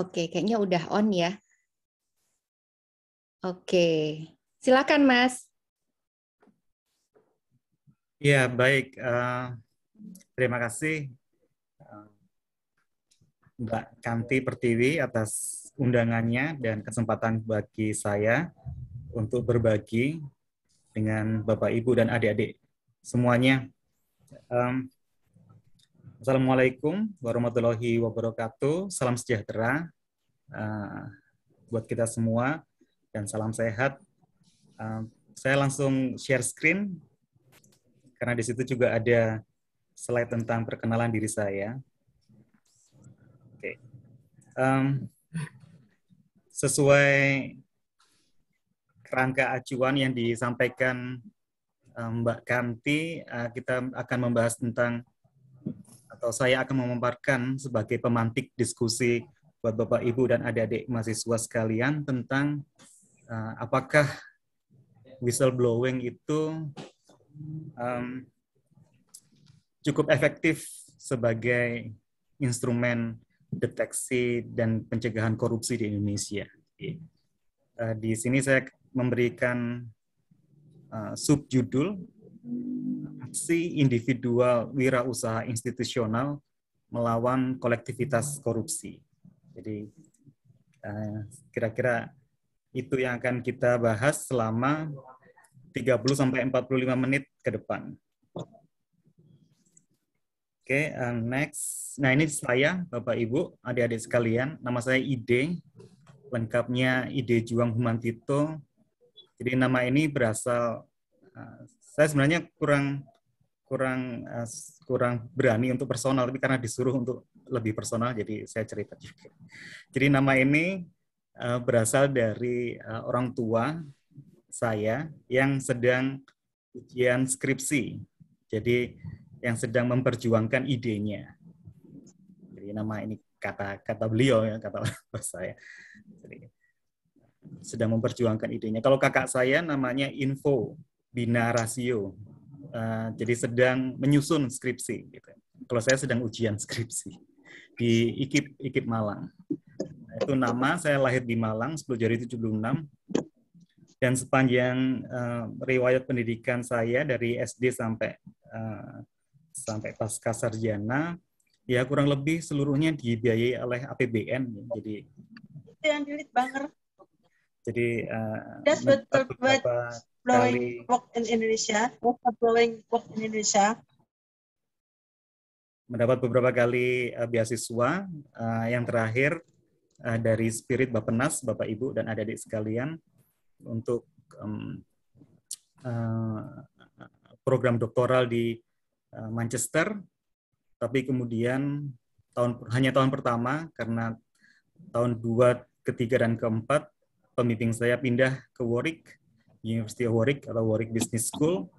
Oke, kayaknya udah on ya. Oke, silakan Mas. Ya, baik. Terima kasih Mbak Kanti Pertiwi atas undangannya dan kesempatan bagi saya untuk berbagi dengan Bapak, Ibu, dan adik-adik semuanya. Assalamualaikum warahmatullahi wabarakatuh. Salam sejahtera buat kita semua dan salam sehat. Saya langsung share screen karena di situ juga ada slide tentang perkenalan diri saya. Oke. Sesuai kerangka acuan yang disampaikan Mbak Kanti, kita akan membahas tentang, atau saya akan memaparkan sebagai pemantik diskusi buat Bapak, Ibu, dan adik-adik mahasiswa sekalian tentang apakah whistleblowing itu cukup efektif sebagai instrumen deteksi dan pencegahan korupsi di Indonesia. Di sini saya memberikan subjudul aksi individual wirausaha institusional melawan kolektivitas korupsi. Jadi kira-kira itu yang akan kita bahas selama 30-45 menit ke depan. Oke, next. Nah, ini saya, Bapak, Ibu, adik-adik sekalian. Nama saya Ide, lengkapnya Ide Juang Humantito. Jadi nama ini berasal, saya sebenarnya kurang berani untuk personal, tapi karena disuruh untuk lebih personal, jadi saya cerita juga. Jadi nama ini berasal dari orang tua saya yang sedang ujian skripsi. Jadi yang sedang memperjuangkan idenya. Jadi nama ini kata beliau ya, kata orang saya. Jadi, sedang memperjuangkan idenya. Kalau kakak saya namanya Info Bina Rasio. Jadi sedang menyusun skripsi. Gitu. Kalau saya sedang ujian skripsi di IKIP Malang. Itu nama, saya lahir di Malang 10 Januari 76. Dan sepanjang riwayat pendidikan saya dari SD sampai pasca sarjana, ya kurang lebih seluruhnya dibiayai oleh APBN. Jadi yang julid banget. Jadi beberapa kali work in Indonesia, work in Indonesia. Mendapat beberapa kali beasiswa, yang terakhir dari Spirit Bappenas, Bapak, Ibu, dan adik-adik sekalian, untuk program doktoral di Manchester, tapi kemudian hanya tahun pertama, karena tahun 2, ketiga, dan keempat, pembimbing saya pindah ke Warwick, University of Warwick atau Warwick Business School,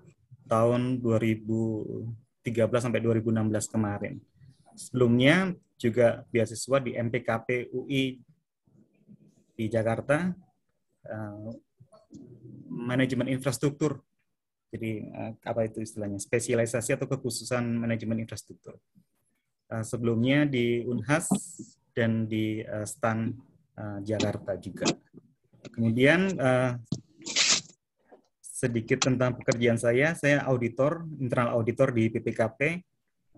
tahun 2013 sampai 2016 kemarin. Sebelumnya juga beasiswa di MPKP UI di Jakarta, manajemen infrastruktur. Jadi apa itu istilahnya? Spesialisasi atau kekhususan manajemen infrastruktur. Sebelumnya di Unhas dan di STAN Jakarta juga. Kemudian sedikit tentang pekerjaan saya auditor, internal auditor di BPKP.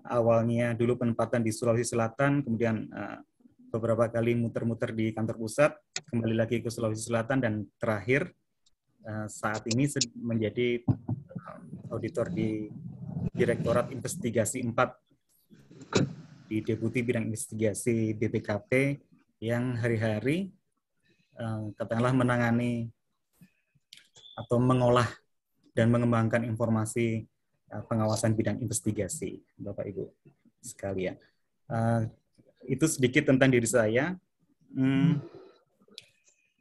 Awalnya dulu penempatan di Sulawesi Selatan, kemudian beberapa kali muter-muter di kantor pusat, kembali lagi ke Sulawesi Selatan, dan terakhir saat ini menjadi auditor di Direktorat Investigasi 4 di Deputi Bidang Investigasi BPKP yang hari-hari katakanlah menangani atau mengolah dan mengembangkan informasi pengawasan bidang investigasi, Bapak Ibu sekalian. Itu sedikit tentang diri saya.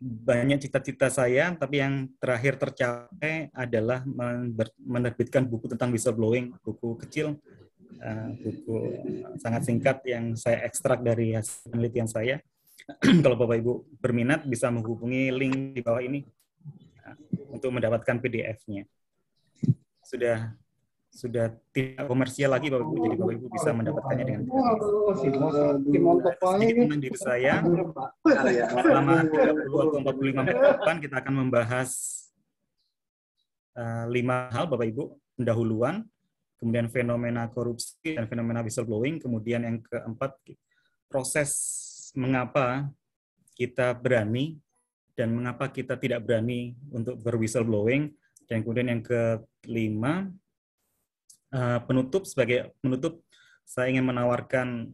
Banyak cita-cita saya, tapi yang terakhir tercapai adalah menerbitkan buku tentang whistleblowing, buku kecil, buku sangat singkat yang saya ekstrak dari hasil penelitian saya. Kalau Bapak Ibu berminat bisa menghubungi link di bawah ini untuk mendapatkan PDF-nya. Sudah sudah tidak komersial lagi Bapak Ibu, jadi Bapak Ibu bisa mendapatkannya dengan gratis. Sedikit tentang diri saya, selama 30 atau 45 menit ke depan kita akan membahas 5 hal Bapak Ibu, pendahuluan, kemudian fenomena korupsi dan fenomena whistleblowing, kemudian yang keempat proses mengapa kita berani dan mengapa kita tidak berani untuk berwhistleblowing, dan kemudian yang kelima penutup, sebagai penutup saya ingin menawarkan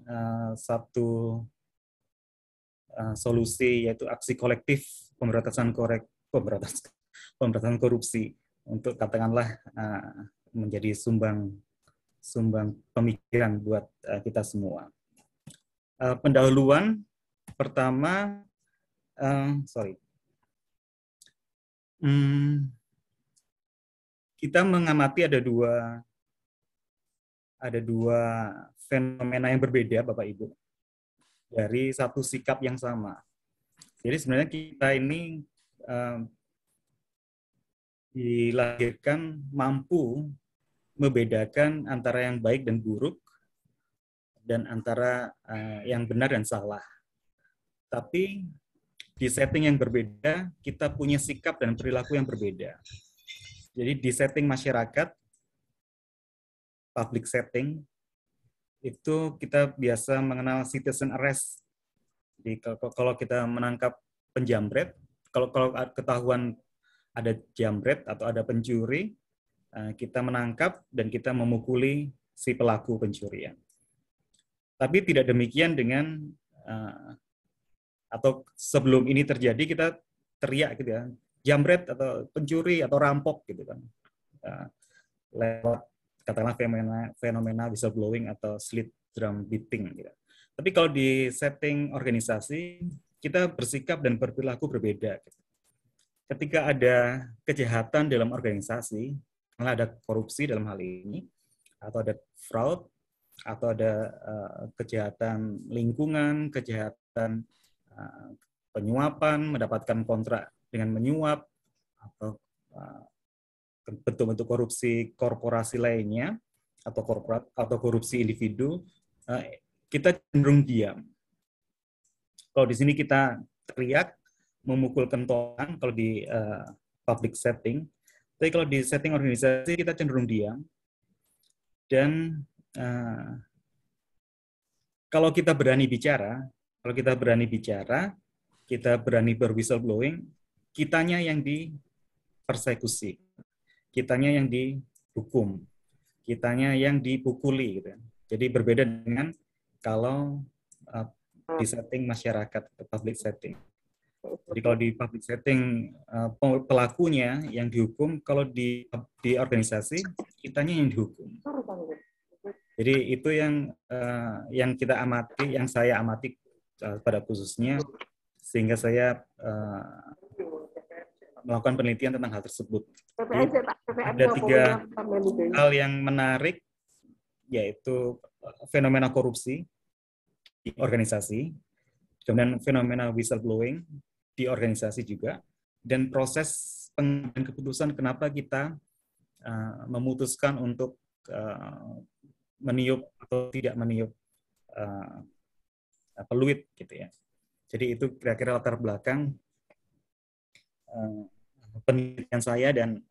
satu solusi, yaitu aksi kolektif pemberantasan korupsi untuk katakanlah menjadi sumbang pemikiran buat kita semua. Pendahuluan pertama, kita mengamati ada dua fenomena yang berbeda, Bapak Ibu, dari satu sikap yang sama. Jadi sebenarnya kita ini dilahirkan mampu membedakan antara yang baik dan buruk, dan antara yang benar dan salah. Tapi di setting yang berbeda, kita punya sikap dan perilaku yang berbeda. Jadi di setting masyarakat, public setting, itu kita biasa mengenal citizen arrest. Jadi kalau kita menangkap penjamret, kalau ketahuan ada jambret atau ada pencuri, kita menangkap dan kita memukuli si pelaku pencurian. Tapi tidak demikian dengan atau sebelum ini terjadi kita teriak gitu ya, jambret atau pencuri atau rampok gitu kan, lewat katakanlah fenomena whistleblowing atau slit drum beating gitu. Tapi kalau di setting organisasi kita bersikap dan berperilaku berbeda. Ketika ada kejahatan dalam organisasi, karena ada korupsi dalam hal ini, atau ada fraud, atau ada kejahatan lingkungan, kejahatan penyuapan, mendapatkan kontrak dengan menyuap, atau bentuk-bentuk korupsi korporasi lainnya, atau korporat, atau korupsi individu, kita cenderung diam. Kalau di sini kita teriak, memukul kentongan kalau di public setting, tapi kalau di setting organisasi kita cenderung diam. Dan kalau kita berani bicara, kita berani berwhistleblowing, kitanya yang dipersekusi, kitanya yang dihukum, kitanya yang dipukuli. Gitu. Jadi berbeda dengan kalau di setting masyarakat, public setting. Jadi kalau di public setting pelakunya yang dihukum, kalau di organisasi kitanya yang dihukum. Jadi itu yang kita amati, yang saya amati pada khususnya, sehingga saya melakukan penelitian tentang hal tersebut. Jadi, ada 3 hal yang menarik, yaitu fenomena korupsi di organisasi, kemudian fenomena whistleblowing di organisasi juga, dan proses pengambilan keputusan kenapa kita memutuskan untuk meniup atau tidak meniup peluit gitu ya. Jadi itu kira-kira latar belakang penelitian saya dan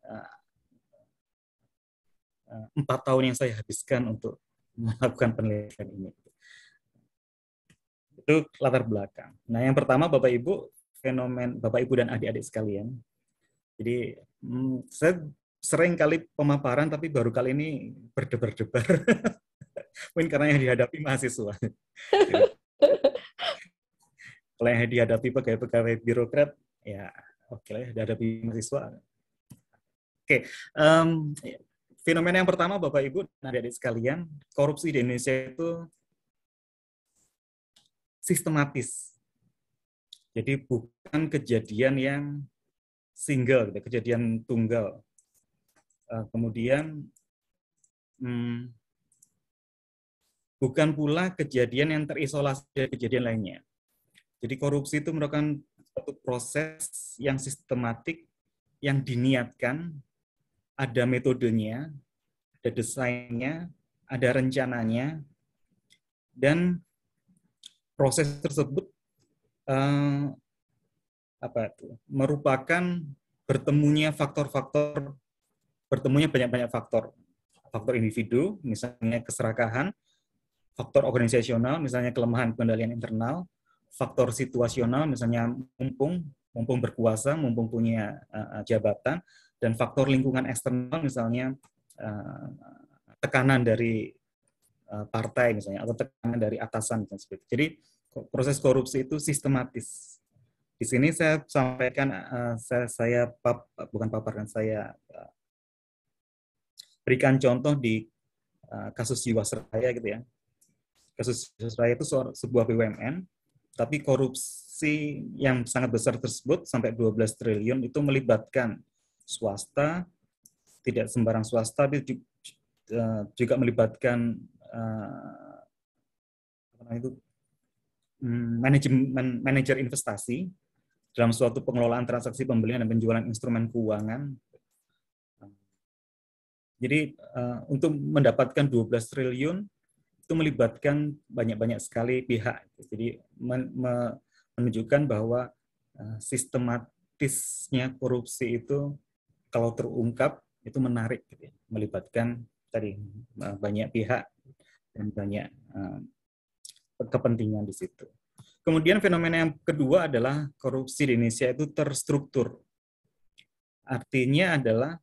4 tahun yang saya habiskan untuk melakukan penelitian ini. Itu latar belakang. Nah, yang pertama Bapak Ibu, Bapak Ibu dan adik-adik sekalian. Jadi saya sering kali pemaparan, tapi baru kali ini berdebar-debar. Mungkin karena yang dihadapi mahasiswa. Kalau yang dihadapi pegawai birokrat, ya oke lah, dihadapi mahasiswa. Oke, fenomena yang pertama Bapak Ibu dan adik-adik sekalian, korupsi di Indonesia itu sistematis. Jadi bukan kejadian yang single, kejadian tunggal. Kemudian bukan pula kejadian yang terisolasi dari kejadian lainnya. Jadi korupsi itu merupakan suatu proses yang sistematik, yang diniatkan, ada metodenya, ada desainnya, ada rencananya, dan proses tersebut merupakan bertemunya banyak-banyak faktor individu, misalnya keserakahan, faktor organisasional, misalnya kelemahan pengendalian internal, faktor situasional, misalnya mumpung berkuasa, mumpung punya jabatan, dan faktor lingkungan eksternal, misalnya tekanan dari partai misalnya, atau tekanan dari atasan misalnya seperti itu. Jadi proses korupsi itu sistematis. Di sini saya sampaikan, saya berikan contoh di kasus Jiwasraya gitu ya. Kasus Jiwasraya itu sebuah BUMN, tapi korupsi yang sangat besar tersebut sampai 12 triliun itu melibatkan swasta, tidak sembarang swasta, tapi juga melibatkan manajer investasi dalam suatu pengelolaan transaksi pembelian dan penjualan instrumen keuangan. Jadi untuk mendapatkan 12 triliun itu melibatkan banyak-banyak sekali pihak. Jadi menunjukkan bahwa sistematisnya korupsi itu kalau terungkap itu menarik, gitu ya. Melibatkan tadi banyak pihak dan banyak kepentingan di situ. Kemudian fenomena yang kedua adalah korupsi di Indonesia itu terstruktur. Artinya adalah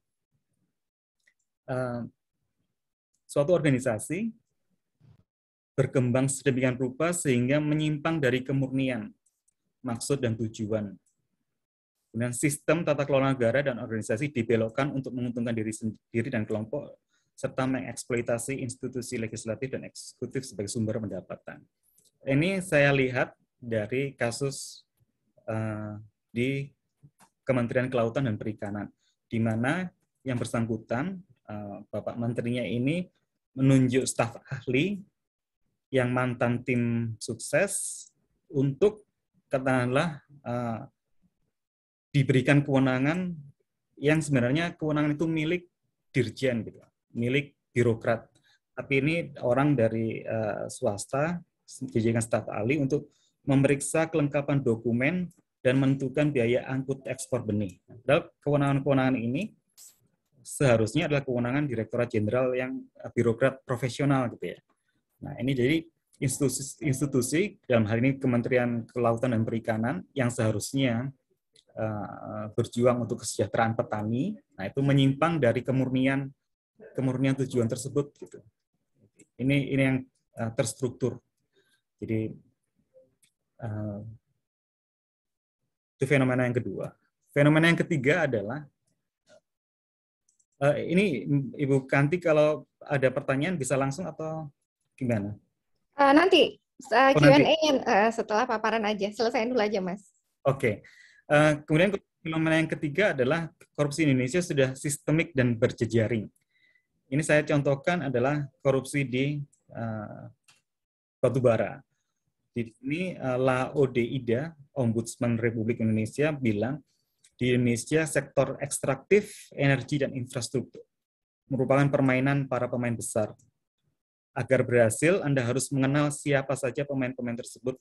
suatu organisasi berkembang sedemikian rupa sehingga menyimpang dari kemurnian, maksud dan tujuan. Kemudian sistem tata kelola negara dan organisasi dibelokkan untuk menguntungkan diri sendiri dan kelompok, serta mengeksploitasi institusi legislatif dan eksekutif sebagai sumber pendapatan. Ini saya lihat dari kasus di Kementerian Kelautan dan Perikanan, di mana yang bersangkutan, Bapak Menterinya ini menunjuk staf ahli yang mantan tim sukses untuk katakanlah diberikan kewenangan yang sebenarnya kewenangan itu milik dirjen, gitu, milik birokrat. Tapi ini orang dari swasta dijadikan staf ahli untuk memeriksa kelengkapan dokumen dan menentukan biaya angkut ekspor benih. Padahal kewenangan-kewenangan ini seharusnya adalah kewenangan Direktorat Jenderal yang birokrat profesional, gitu ya. Nah, ini jadi institusi dalam hal ini Kementerian Kelautan dan Perikanan yang seharusnya berjuang untuk kesejahteraan petani, nah itu menyimpang dari kemurnian tujuan tersebut, gitu. Ini yang terstruktur. Jadi itu fenomena yang kedua. Fenomena yang ketiga adalah ini Ibu Kanti, kalau ada pertanyaan bisa langsung atau gimana? Nanti Nanti. Q&A setelah paparan aja. Selesaiin dulu aja, Mas. Oke. Kemudian fenomena yang ketiga adalah korupsi Indonesia sudah sistemik dan berjejaring. Ini saya contohkan adalah korupsi di batubara. Di sini Laode Ida, Ombudsman Republik Indonesia, bilang di Indonesia sektor ekstraktif, energi, dan infrastruktur merupakan permainan para pemain besar. Agar berhasil, Anda harus mengenal siapa saja pemain-pemain tersebut,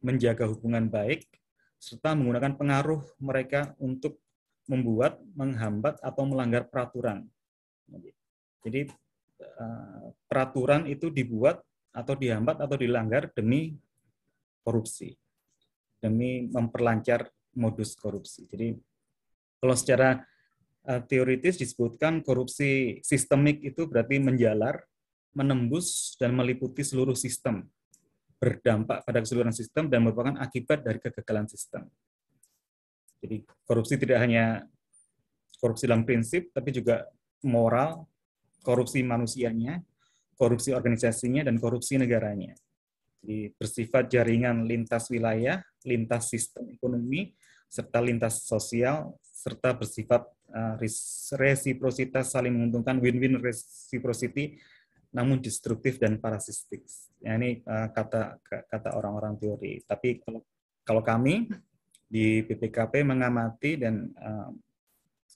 menjaga hubungan baik, serta menggunakan pengaruh mereka untuk membuat, menghambat, atau melanggar peraturan. Jadi peraturan itu dibuat atau dihambat atau dilanggar demi korupsi, demi memperlancar modus korupsi. Jadi kalau secara teoritis disebutkan korupsi sistemik itu berarti menjalar, menembus, dan meliputi seluruh sistem, berdampak pada keseluruhan sistem dan merupakan akibat dari kegagalan sistem. Jadi korupsi tidak hanya korupsi dalam prinsip, tapi juga moral, korupsi manusianya, korupsi organisasinya, dan korupsi negaranya. Jadi bersifat jaringan lintas wilayah, lintas sistem ekonomi, serta lintas sosial, serta bersifat resiprositas saling menguntungkan, win-win reciprocity, namun destruktif dan parasitik. Ya, ini kata orang-orang teori. Tapi kalau kami di BPKP mengamati dan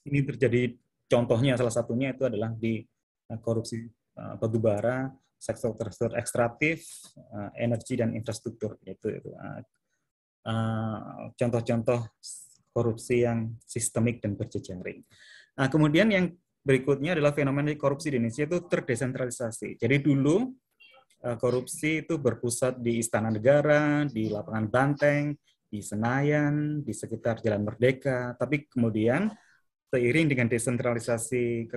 ini terjadi, contohnya salah satunya itu adalah di korupsi batu bara, sektor ekstraktif, energi dan infrastruktur. Itu contoh-contoh korupsi yang sistemik dan berjejaring. Nah, kemudian yang berikutnya adalah fenomena korupsi di Indonesia itu terdesentralisasi. Jadi dulu korupsi itu berpusat di Istana Negara, di lapangan Banteng, di Senayan, di sekitar Jalan Merdeka. Tapi kemudian seiring dengan desentralisasi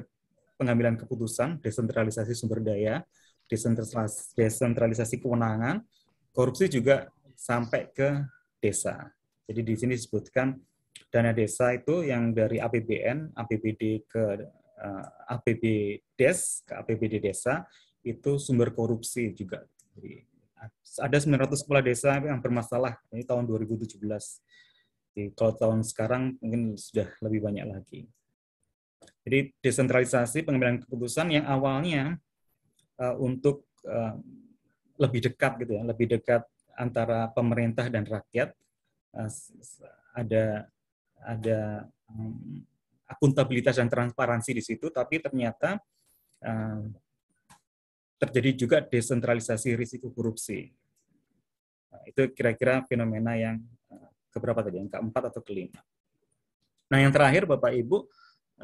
pengambilan keputusan, desentralisasi sumber daya, desentralisasi kewenangan, korupsi juga sampai ke desa. Jadi di sini disebutkan dana desa itu yang dari APBN, APBD ke APBDes, ke APBD desa, itu sumber korupsi juga. Jadi, ada 900 kepala desa yang bermasalah, ini tahun 2017. Jadi, kalau tahun sekarang mungkin sudah lebih banyak lagi. Jadi desentralisasi pengambilan keputusan yang awalnya untuk lebih dekat gitu ya, lebih dekat antara pemerintah dan rakyat, ada akuntabilitas dan transparansi di situ, tapi ternyata terjadi juga desentralisasi risiko korupsi. Itu kira-kira fenomena yang keberapa tadi, yang keempat atau kelima. Nah, yang terakhir Bapak Ibu,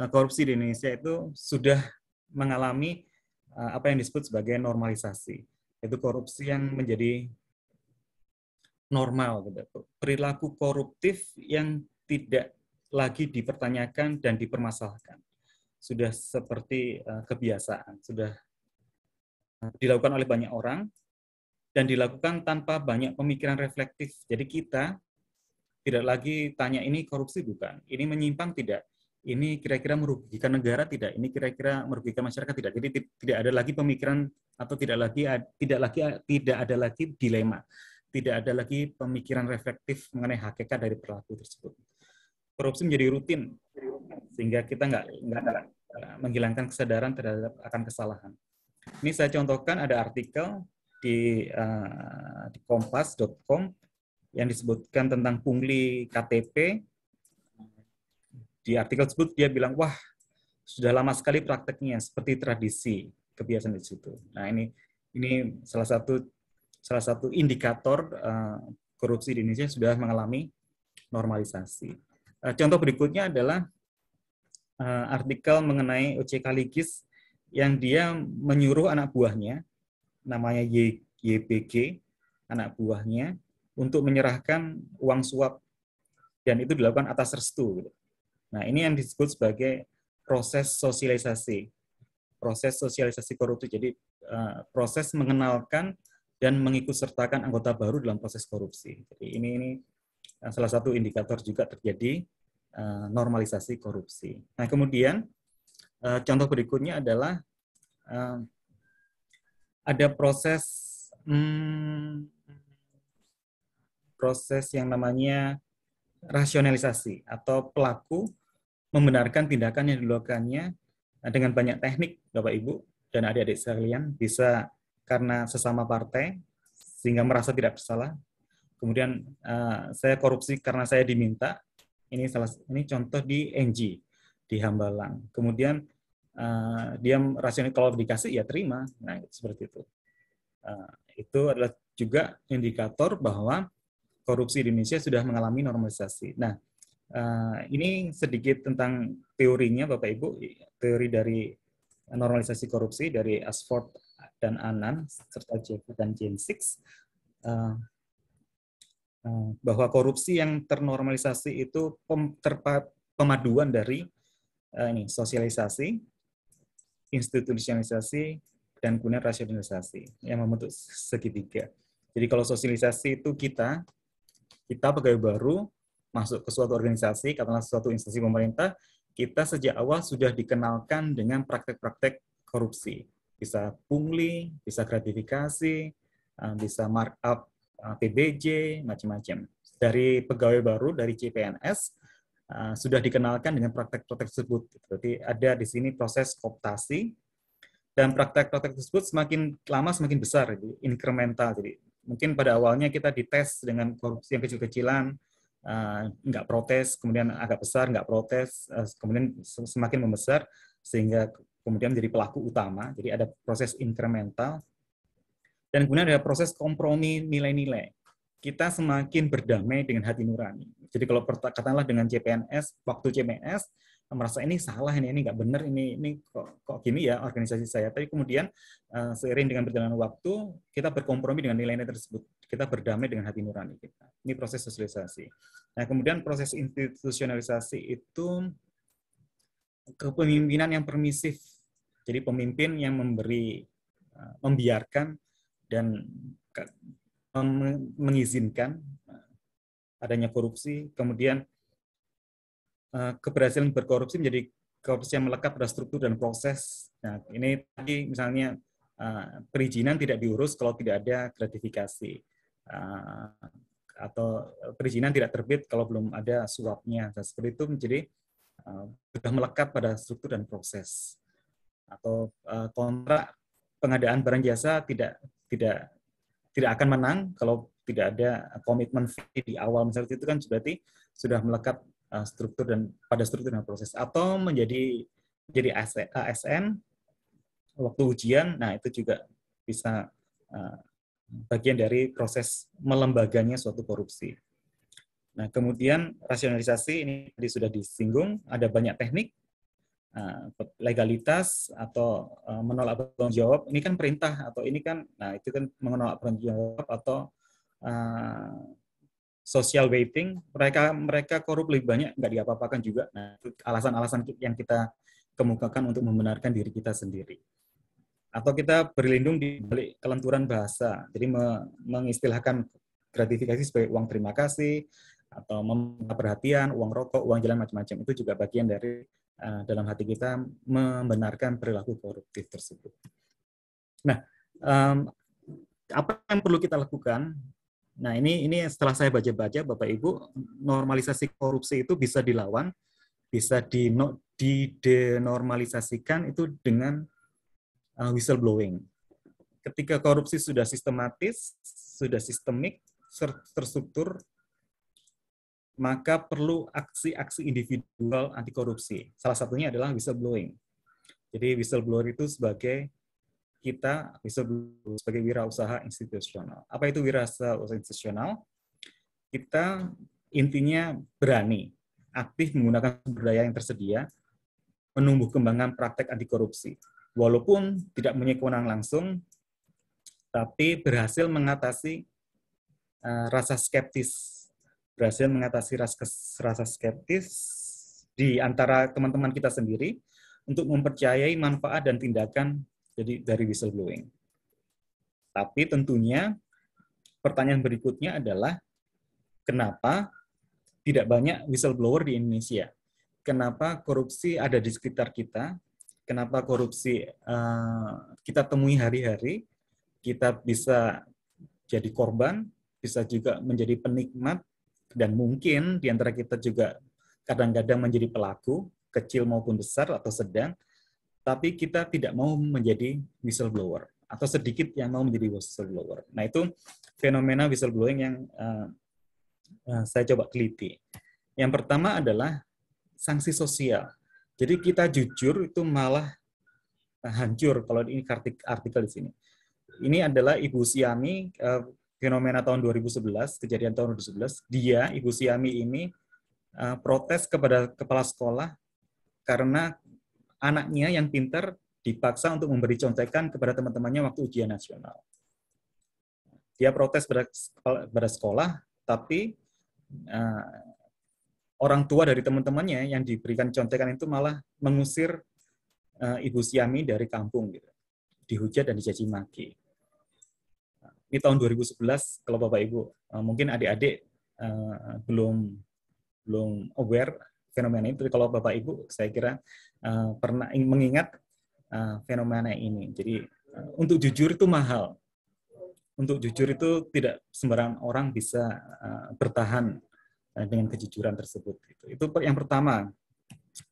korupsi di Indonesia itu sudah mengalami apa yang disebut sebagai normalisasi. Itu korupsi yang menjadi normal, gitu. Perilaku koruptif yang tidak lagi dipertanyakan dan dipermasalahkan. Sudah seperti kebiasaan, sudah dilakukan oleh banyak orang dan dilakukan tanpa banyak pemikiran reflektif. Jadi kita tidak lagi tanya ini korupsi bukan, ini menyimpang tidak, ini kira-kira merugikan negara tidak, ini kira-kira merugikan masyarakat tidak. Jadi tidak ada lagi pemikiran atau tidak ada lagi dilema, tidak ada lagi pemikiran reflektif mengenai hakikat dari perilaku tersebut. Korupsi menjadi rutin sehingga kita nggak menghilangkan kesadaran terhadap akan kesalahan. Ini saya contohkan ada artikel di kompas.com yang disebutkan tentang pungli KTP. Di artikel tersebut dia bilang, wah sudah lama sekali prakteknya seperti tradisi kebiasaan di situ. Nah ini salah satu indikator korupsi di Indonesia sudah mengalami normalisasi. Contoh berikutnya adalah artikel mengenai OCK Ligis yang dia menyuruh anak buahnya, namanya YBG, anak buahnya, untuk menyerahkan uang suap, dan itu dilakukan atas restu. Nah, ini yang disebut sebagai proses sosialisasi korupsi. Jadi proses mengenalkan dan mengikutsertakan anggota baru dalam proses korupsi. Jadi ini salah satu indikator juga terjadi normalisasi korupsi. Nah, kemudian contoh berikutnya adalah ada proses yang namanya rasionalisasi atau pelaku membenarkan tindakan yang dilakukannya dengan banyak teknik, Bapak Ibu dan adik-adik sekalian, bisa karena sesama partai sehingga merasa tidak bersalah. Kemudian saya korupsi karena saya diminta. Ini contoh di NG di Hambalang. Kemudian dia rasional, kalau dikasih ya terima. Nah, seperti itu. Itu adalah juga indikator bahwa korupsi di Indonesia sudah mengalami normalisasi. Nah, ini sedikit tentang teorinya, Bapak Ibu, teori dari normalisasi korupsi dari Ashford dan Anand serta Jeffrey dan James Six, bahwa korupsi yang ternormalisasi itu pemaduan dari sosialisasi, institusionalisasi, dan kemudian rasionalisasi yang membentuk segitiga. Jadi kalau sosialisasi itu kita pegawai baru masuk ke suatu organisasi, katakanlah suatu instansi pemerintah, kita sejak awal sudah dikenalkan dengan praktek-praktek korupsi. Bisa pungli, bisa gratifikasi, bisa markup PBJ, macam-macam. Dari pegawai baru, dari CPNS, sudah dikenalkan dengan praktek-praktek tersebut. Berarti ada di sini proses kooptasi, dan praktek-praktek tersebut semakin lama semakin besar, inkremental. Jadi mungkin pada awalnya kita dites dengan korupsi yang kecil-kecilan, nggak protes, kemudian agak besar, nggak protes, kemudian semakin membesar, sehingga kemudian menjadi pelaku utama. Jadi ada proses inkremental, dan kemudian ada proses kompromi nilai-nilai. Kita semakin berdamai dengan hati nurani. Jadi kalau katakanlah dengan CPNS, waktu CPNS merasa ini salah, ini nggak benar, ini kok gini ya organisasi saya. Tapi kemudian seiring dengan berjalannya waktu, kita berkompromi dengan nilai-nilai tersebut. Kita berdamai dengan hati nurani kita. Ini proses sosialisasi. Nah, kemudian proses institusionalisasi itu kepemimpinan yang permisif. Jadi pemimpin yang membiarkan dan mengizinkan adanya korupsi, kemudian keberhasilan berkorupsi menjadi korupsi yang melekat pada struktur dan proses. Nah, ini tadi misalnya perizinan tidak diurus kalau tidak ada gratifikasi, atau perizinan tidak terbit kalau belum ada suapnya. Dan seperti itu menjadi sudah melekat pada struktur dan proses. Atau kontrak pengadaan barang jasa tidak akan menang kalau tidak ada komitmen fee di awal, misalnya itu kan berarti sudah melekat struktur dan proses. Atau menjadi ASN waktu ujian, nah itu juga bisa bagian dari proses melembaganya suatu korupsi. Nah, kemudian rasionalisasi ini tadi sudah disinggung, ada banyak teknik, legalitas atau menolak bertanggung jawab. Ini kan perintah atau ini kan, nah itu kan menolak bertanggung jawab atau social waiting. Mereka korup lebih banyak, nggak diapa-apakan juga. Nah, itu alasan-alasan yang kita kemukakan untuk membenarkan diri kita sendiri. Atau kita berlindung di balik kelenturan bahasa. Jadi mengistilahkan gratifikasi sebagai uang terima kasih, atau meminta perhatian, uang rokok, uang jalan, macam-macam. Itu juga bagian dari dalam hati kita membenarkan perilaku koruptif tersebut. Nah, apa yang perlu kita lakukan? Nah, ini setelah saya baca-baca, Bapak Ibu, normalisasi korupsi itu bisa dilawan, bisa didenormalisasikan itu dengan whistleblowing. Ketika korupsi sudah sistematis, sudah sistemik, terstruktur, maka perlu aksi-aksi individual anti korupsi. Salah satunya adalah whistleblowing. Jadi whistleblower itu sebagai wirausaha institusional. Apa itu wirausaha institusional? Kita intinya berani, aktif menggunakan sumber daya yang tersedia, menumbuh kembangkan praktek anti korupsi. Walaupun tidak punya kewenangan langsung, tapi berhasil mengatasi rasa skeptis. Berhasil mengatasi rasa skeptis di antara teman-teman kita sendiri untuk mempercayai manfaat dan tindakan dari whistleblowing. Tapi tentunya pertanyaan berikutnya adalah kenapa tidak banyak whistleblower di Indonesia? Kenapa korupsi ada di sekitar kita? Kenapa korupsi kita temui hari-hari? Kita bisa jadi korban, bisa juga menjadi penikmat, dan mungkin di antara kita juga kadang-kadang menjadi pelaku, kecil maupun besar atau sedang, tapi kita tidak mau menjadi whistleblower, atau sedikit yang mau menjadi whistleblower. Nah, itu fenomena whistleblowing yang saya coba teliti. Yang pertama adalah sanksi sosial. Jadi kita jujur itu malah hancur kalau ini artikel di sini. Ini adalah Ibu Siami, fenomena tahun 2011, kejadian tahun 2011. Ibu Siami ini protes kepada kepala sekolah karena anaknya yang pintar dipaksa untuk memberi contekan kepada teman-temannya waktu ujian nasional. Dia protes pada sekolah, tapi orang tua dari teman-temannya yang diberikan contekan itu malah mengusir Ibu Siami dari kampung, gitu. Dihujat dan dicaci maki. Ini tahun 2011, kalau Bapak Ibu, mungkin adik-adik belum aware fenomena itu. Kalau Bapak Ibu, saya kira pernah mengingat fenomena ini. Jadi untuk jujur itu mahal. Untuk jujur itu tidak sembarang orang bisa bertahan dengan kejujuran tersebut. Itu yang pertama.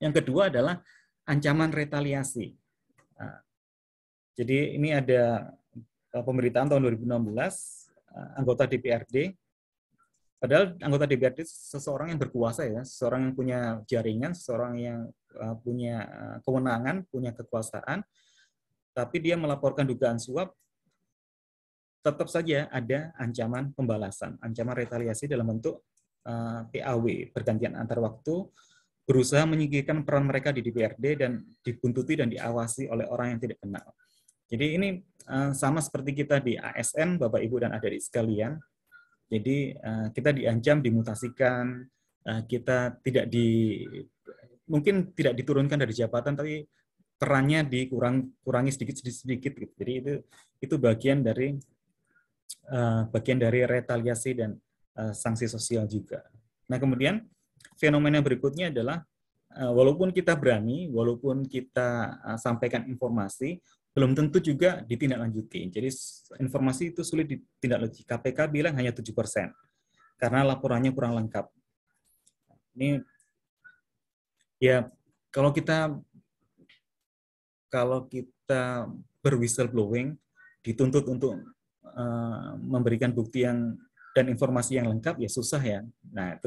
Yang kedua adalah ancaman retaliasi. Jadi ini ada pemberitaan tahun 2016, anggota DPRD. Padahal anggota DPRD seseorang yang berkuasa ya, seseorang yang punya jaringan, seseorang yang kewenangan, punya kekuasaan, tapi dia melaporkan dugaan suap, tetap saja ada ancaman pembalasan, ancaman retaliasi dalam bentuk PAW, pergantian antar waktu, berusaha menyingkirkan peran mereka di DPRD dan dibuntuti dan diawasi oleh orang yang tidak kenal. Jadi ini sama seperti kita di ASN, Bapak Ibu dan adik-adik sekalian. Jadi kita diancam, dimutasikan, kita mungkin tidak diturunkan dari jabatan, tapi perannya dikurangi sedikit. Gitu. Jadi itu bagian dari retaliasi dan sanksi sosial juga. Nah kemudian fenomena berikutnya adalah walaupun kita berani, walaupun kita sampaikan informasi, belum tentu juga ditindaklanjuti. Jadi informasi itu sulit ditindaklanjuti. KPK bilang hanya 7%, karena laporannya kurang lengkap. Ini ya kalau kita berwhistleblowing, dituntut untuk memberikan bukti dan informasi yang lengkap, ya susah ya. Nah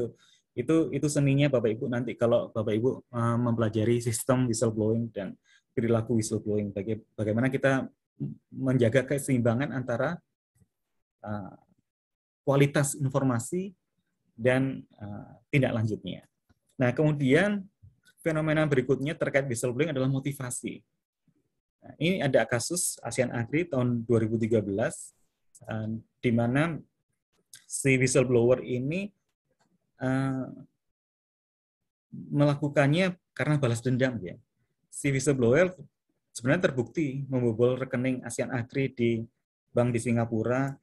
itu seninya Bapak Ibu nanti kalau Bapak Ibu mempelajari sistem whistleblowing dan perilaku whistleblowing, bagaimana kita menjaga keseimbangan antara kualitas informasi dan tindak lanjutnya. Nah, kemudian fenomena berikutnya terkait whistleblowing adalah motivasi. Nah, ini ada kasus ASEAN Agri tahun 2013, di mana si whistleblower ini melakukannya karena balas dendam ya. Si whistleblower sebenarnya terbukti membobol rekening ASEAN Agri di bank di Singapura.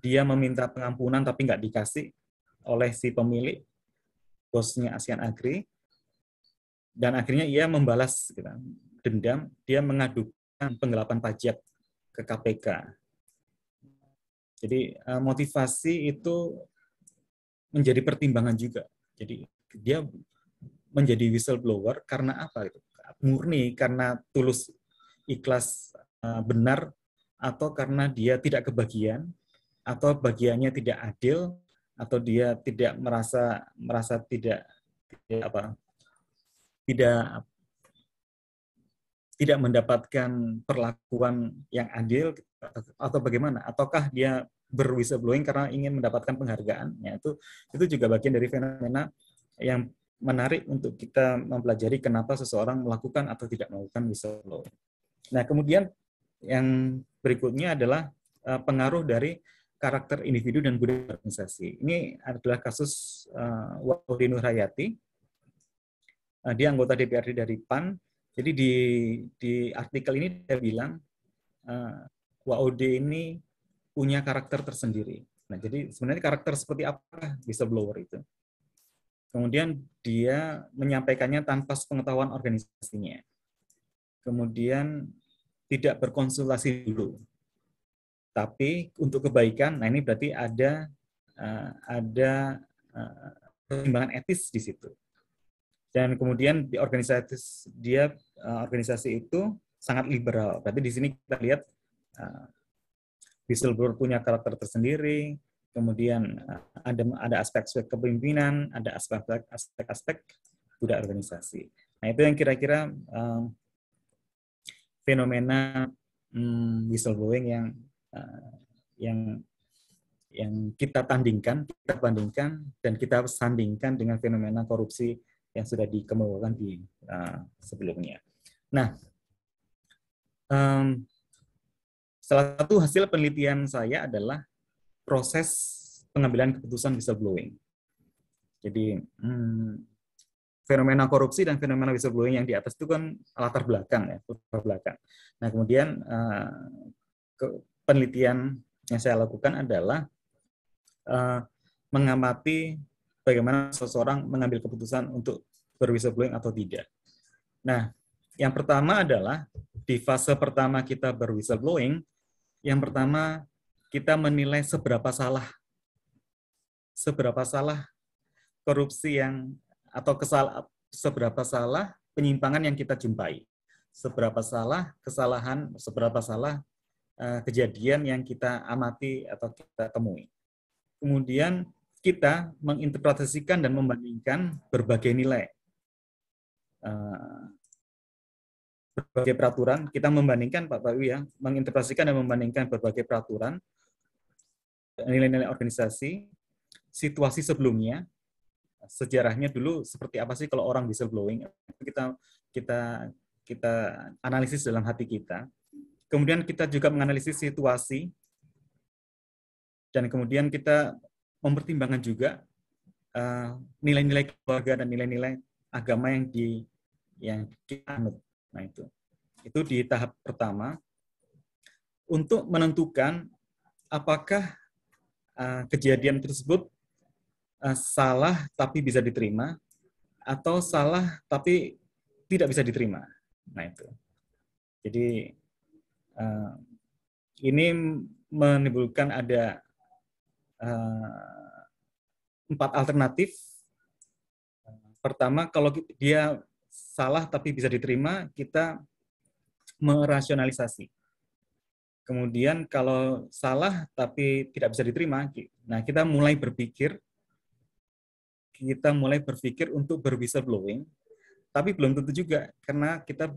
Dia meminta pengampunan tapi nggak dikasih oleh si pemilik, bosnya ASEAN Agri, dan akhirnya ia membalas dendam. Dia mengadukan penggelapan pajak ke KPK. Jadi motivasi itu menjadi pertimbangan juga. Jadi dia menjadi whistleblower karena apa? Murni karena tulus, ikhlas, benar, atau karena dia tidak kebagian, atau bagiannya tidak adil, atau dia tidak merasa tidak mendapatkan perlakuan yang adil, atau bagaimana? Ataukah dia berwhistleblowing karena ingin mendapatkan penghargaan? Ya, itu juga bagian dari fenomena yang menarik untuk kita mempelajari kenapa seseorang melakukan atau tidak melakukan whistleblowing. Nah, kemudian yang berikutnya adalah pengaruh dari karakter individu dan budaya organisasi. Ini adalah kasus Waude Nurhayati. Dia anggota DPRD dari PAN. Jadi di artikel ini dia bilang Waude ini punya karakter tersendiri. Nah, jadi sebenarnya karakter seperti apa whistleblower itu? Kemudian dia menyampaikannya tanpa sepengetahuan organisasinya. Kemudian tidak berkonsultasi dulu. Tapi untuk kebaikan, nah ini berarti ada pertimbangan etis di situ. Dan kemudian di organisasi itu sangat liberal. Berarti di sini kita lihat whistleblower punya karakter tersendiri. Kemudian ada aspek-aspek kepemimpinan, ada aspek-aspek budaya organisasi. Nah itu yang kira-kira fenomena whistleblowing yang kita bandingkan dan kita sandingkan dengan fenomena korupsi yang sudah dikemukakan di sebelumnya. Nah, salah satu hasil penelitian saya adalah proses pengambilan keputusan whistleblowing. Jadi fenomena korupsi dan fenomena whistleblowing yang di atas itu kan latar belakang. Nah kemudian penelitian yang saya lakukan adalah mengamati bagaimana seseorang mengambil keputusan untuk berwhistleblowing atau tidak. Nah yang pertama adalah di fase pertama kita berwhistleblowing, yang pertama kita menilai seberapa salah korupsi seberapa salah penyimpangan yang kita jumpai, seberapa salah kesalahan, seberapa salah kejadian yang kita amati atau kita temui. Kemudian kita menginterpretasikan dan membandingkan berbagai nilai. berbagai peraturan, kita membandingkan Pak Ibu ya, menginterpretasikan dan membandingkan berbagai peraturan, nilai-nilai organisasi, situasi sebelumnya, sejarahnya dulu seperti apa sih kalau orang whistleblowing, kita analisis dalam hati kita. Kemudian kita juga menganalisis situasi, dan kemudian kita mempertimbangkan juga nilai-nilai keluarga dan nilai-nilai agama yang kita anut. Nah, itu di tahap pertama untuk menentukan apakah kejadian tersebut salah tapi bisa diterima atau salah tapi tidak bisa diterima. Nah, itu. Jadi ini menimbulkan ada 4 alternatif. Pertama, kalau dia salah tapi bisa diterima, kita merasionalisasi. Kemudian kalau salah tapi tidak bisa diterima, nah kita mulai berpikir untuk berwhistleblowing, tapi belum tentu juga, karena kita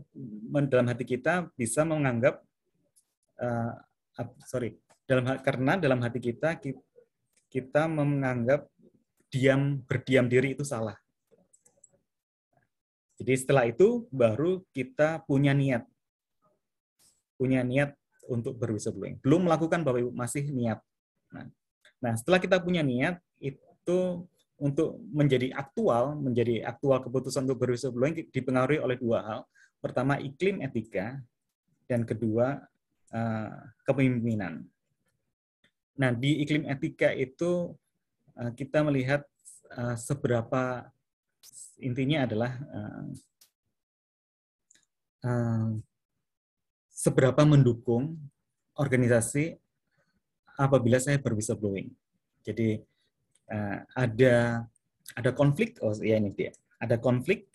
dalam hati kita bisa menganggap karena dalam hati kita menganggap berdiam diri itu salah. Jadi setelah itu baru kita punya niat untuk berwhistleblowing. Belum melakukan, Bapak Ibu, masih niat. Nah, setelah kita punya niat itu untuk menjadi aktual keputusan untuk berwhistleblowing dipengaruhi oleh 2 hal. Pertama, iklim etika, dan kedua, kepemimpinan. Nah, di iklim etika itu kita melihat seberapa, intinya adalah seberapa mendukung organisasi apabila saya berwhistleblowing. Jadi ada konflik, ada konflik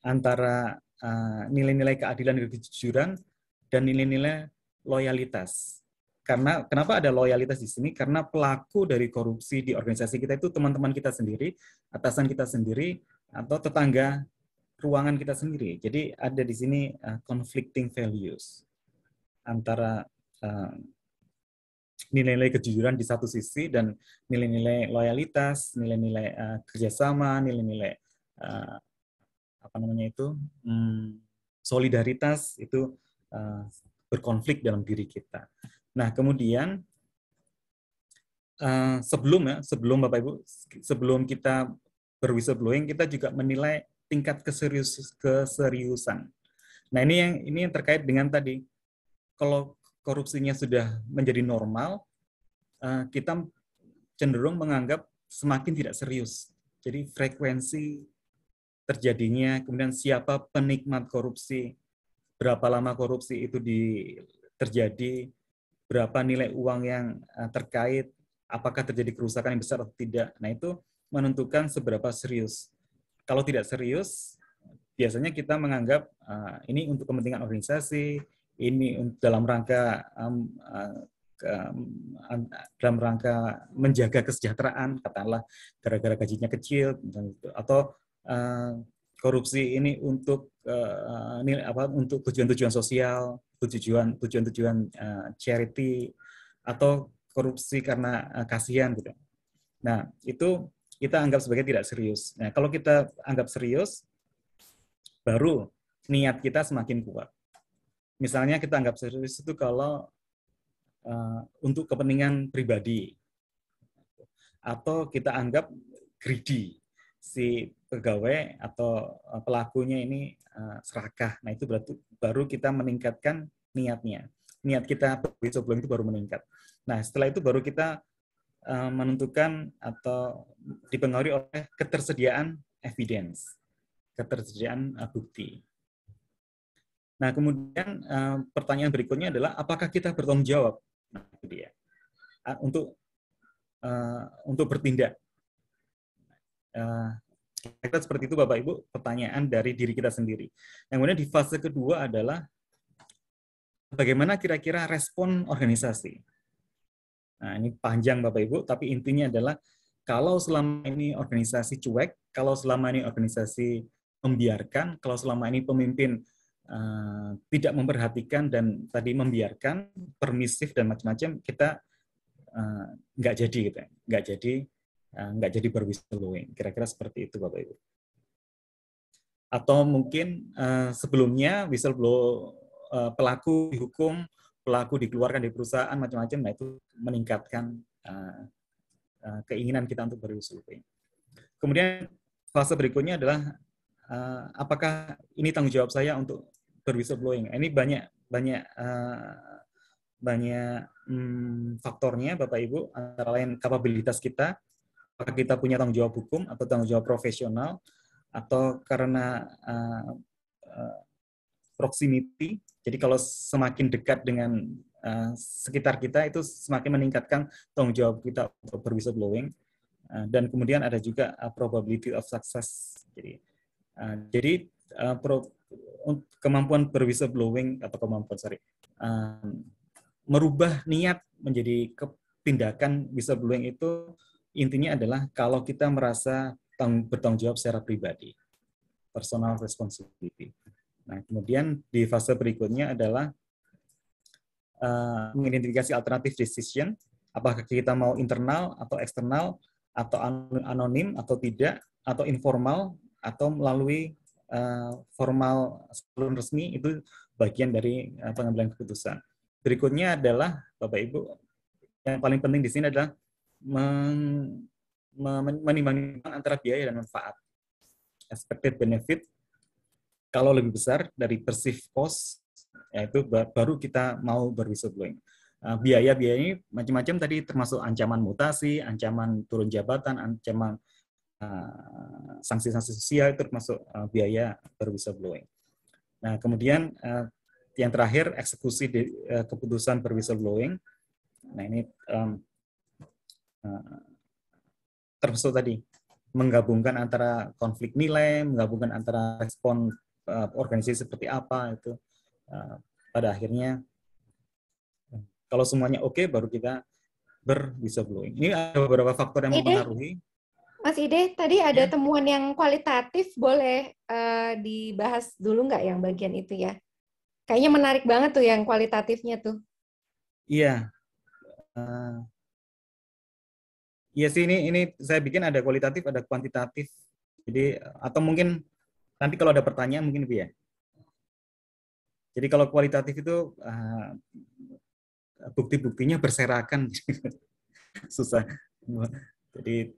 antara nilai-nilai keadilan dan kejujuran dan nilai-nilai loyalitas. Kenapa ada loyalitas di sini? Karena pelaku dari korupsi di organisasi kita itu teman-teman kita sendiri, atasan kita sendiri, atau tetangga ruangan kita sendiri. Jadi ada di sini conflicting values antara nilai-nilai kejujuran di satu sisi dan nilai-nilai loyalitas, nilai-nilai kerjasama, nilai-nilai solidaritas itu berkonflik dalam diri kita. Nah, kemudian sebelum Bapak Ibu, sebelum kita berwhistleblowing, kita juga menilai tingkat keseriusan. Nah, ini yang terkait dengan tadi. Kalau korupsinya sudah menjadi normal, kita cenderung menganggap semakin tidak serius. Jadi frekuensi terjadinya, kemudian siapa penikmat korupsi, berapa lama korupsi itu terjadi, berapa nilai uang yang terkait, apakah terjadi kerusakan yang besar atau tidak. Nah, itu menentukan seberapa serius. Kalau tidak serius, biasanya kita menganggap ini untuk kepentingan organisasi, ini dalam rangka menjaga kesejahteraan, katakanlah gara-gara gajinya kecil, atau korupsi ini untuk untuk tujuan-tujuan sosial, tujuan-tujuan charity, atau korupsi karena kasihan gitu. Nah, itu kita anggap sebagai tidak serius. Nah, kalau kita anggap serius, baru niat kita semakin kuat. Misalnya kita anggap serius itu kalau untuk kepentingan pribadi, atau kita anggap greedy, si pegawai atau pelakunya ini serakah. Nah, itu berarti baru kita meningkatkan niatnya. Niat kita whistleblowing itu baru meningkat. Nah, setelah itu baru kita menentukan atau dipengaruhi oleh ketersediaan evidence, ketersediaan bukti. Nah, kemudian pertanyaan berikutnya adalah apakah kita bertanggung jawab? Nah, itu dia. Untuk bertindak. Kita seperti itu, Bapak Ibu, pertanyaan dari diri kita sendiri. Yang kemudian di fase kedua adalah bagaimana kira-kira respon organisasi. Nah, ini panjang Bapak Ibu, tapi intinya adalah kalau selama ini organisasi cuek, kalau selama ini organisasi membiarkan kalau selama ini pemimpin tidak memperhatikan dan tadi membiarkan permisif dan macam-macam, kita nggak jadi gitu ya. nggak jadi berwhistleblowing. Kira-kira seperti itu Bapak Ibu. Atau mungkin sebelumnya pelaku dihukum, pelaku dikeluarkan dari perusahaan macam-macam, nah itu meningkatkan keinginan kita untuk berwhistleblowing. Kemudian fase berikutnya adalah apakah ini tanggung jawab saya untuk berwhistleblowing. Ini banyak faktornya Bapak Ibu, antara lain kapabilitas kita, apakah kita punya tanggung jawab hukum atau tanggung jawab profesional, atau karena proximity. Jadi kalau semakin dekat dengan sekitar kita itu semakin meningkatkan tanggung jawab kita untuk berwhistleblowing. Dan kemudian ada juga probability of success. Jadi kemampuan berwhistleblowing atau merubah niat menjadi tindakan whistleblowing itu intinya adalah kalau kita merasa bertanggung jawab secara pribadi, personal responsibility. Nah, kemudian di fase berikutnya adalah mengidentifikasi alternatif decision, apakah kita mau internal atau eksternal, atau anonim atau tidak, atau informal, atau melalui formal salon resmi, itu bagian dari pengambilan keputusan. Berikutnya adalah, Bapak Ibu, yang paling penting di sini adalah menimbang-nimbang antara biaya dan manfaat. Expected benefit, kalau lebih besar dari perceived cost, yaitu baru kita mau berwhistleblowing. Biaya-biaya ini macam-macam tadi, termasuk ancaman mutasi, ancaman turun jabatan, ancaman sanksi-sanksi sosial, itu termasuk biaya berwhistleblowing. Nah, kemudian yang terakhir, eksekusi keputusan berwhistleblowing. Nah, ini termasuk tadi menggabungkan antara konflik nilai, menggabungkan antara respon organisasi seperti apa, itu pada akhirnya kalau semuanya oke, baru kita berwhistleblowing. Ini ada beberapa faktor yang mempengaruhi. Mas Ide, tadi ada temuan yang kualitatif, boleh dibahas dulu nggak yang bagian itu ya? Kayaknya menarik banget tuh yang kualitatifnya tuh. Iya. Iya sih, ini saya bikin ada kualitatif, ada kuantitatif. Jadi, atau mungkin nanti kalau ada pertanyaan mungkin lebih ya. Jadi kalau kualitatif itu bukti-buktinya berserakan. Susah. Jadi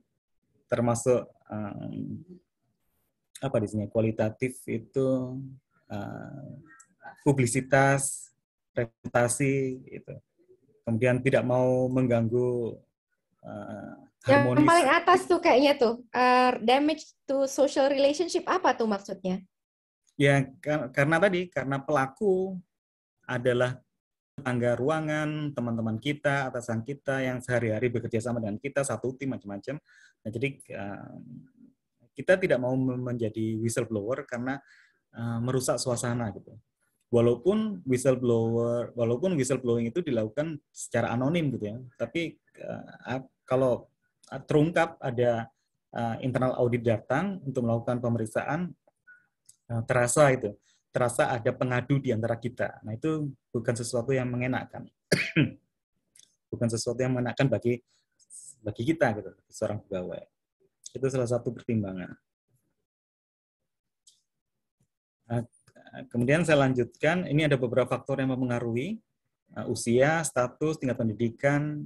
termasuk apa di sini, kualitatif itu publisitas, reputasi, itu. Kemudian tidak mau mengganggu harmonis. Yang paling atas tuh kayaknya tuh damage to social relationship, apa tuh maksudnya? Ya karena pelaku adalah tetangga ruangan, teman-teman kita, atasan kita yang sehari-hari bekerja sama dengan kita, satu tim macam-macam. Nah, jadi kita tidak mau menjadi whistleblower karena merusak suasana gitu. Walaupun whistleblowing itu dilakukan secara anonim gitu ya, tapi kalau terungkap ada internal audit datang untuk melakukan pemeriksaan, terasa ada pengadu di antara kita. Nah, itu bukan sesuatu yang mengenakan. Bukan sesuatu yang mengenakan bagi kita gitu, seorang pegawai. Itu salah satu pertimbangan. Kemudian saya lanjutkan, ini ada beberapa faktor yang mempengaruhi usia, status, tingkat pendidikan,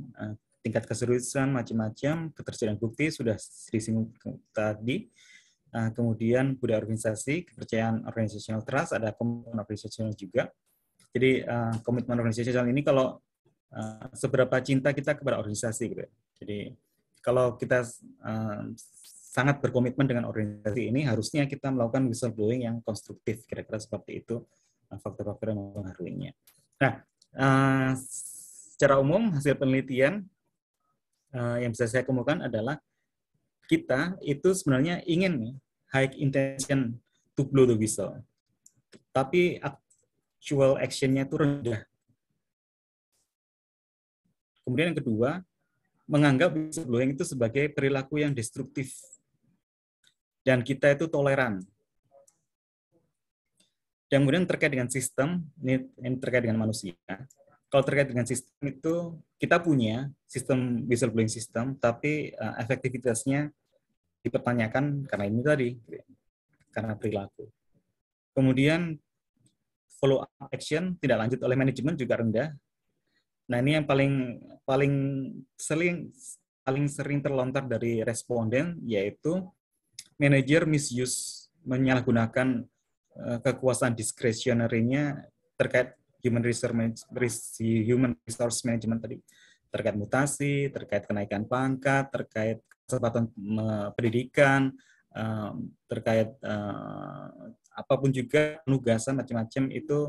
tingkat keseriusan, macam-macam, ketersediaan bukti sudah disinggung tadi. Kemudian budaya organisasi, kepercayaan organizational trust, ada komitmen organizasional juga. Jadi komitmen organizasional ini kalau seberapa cinta kita kepada organisasi gitu. Jadi kalau kita sangat berkomitmen dengan organisasi ini, harusnya kita melakukan whistleblowing yang konstruktif, kira-kira seperti itu faktor-faktor yang mempengaruhinya. Nah, secara umum hasil penelitian yang bisa saya kemukakan adalah kita itu sebenarnya ingin high intention to blow the whistle, tapi actual action-nya itu rendah. Kemudian yang kedua, menganggap whistleblowing itu sebagai perilaku yang destruktif, dan kita itu toleran. Dan kemudian terkait dengan sistem, ini terkait dengan manusia. Kalau terkait dengan sistem itu, kita punya sistem whistleblowing system, tapi efektivitasnya dipertanyakan karena ini tadi, karena perilaku. Kemudian follow up action tidak lanjut oleh manajemen juga rendah. Nah, ini yang paling sering terlontar dari responden, yaitu manajer misuse, menyalahgunakan kekuasaan discretionary-nya terkait human resource management tadi, terkait mutasi, terkait kenaikan pangkat, terkait kesempatan pendidikan, terkait apapun juga penugasan macam-macam itu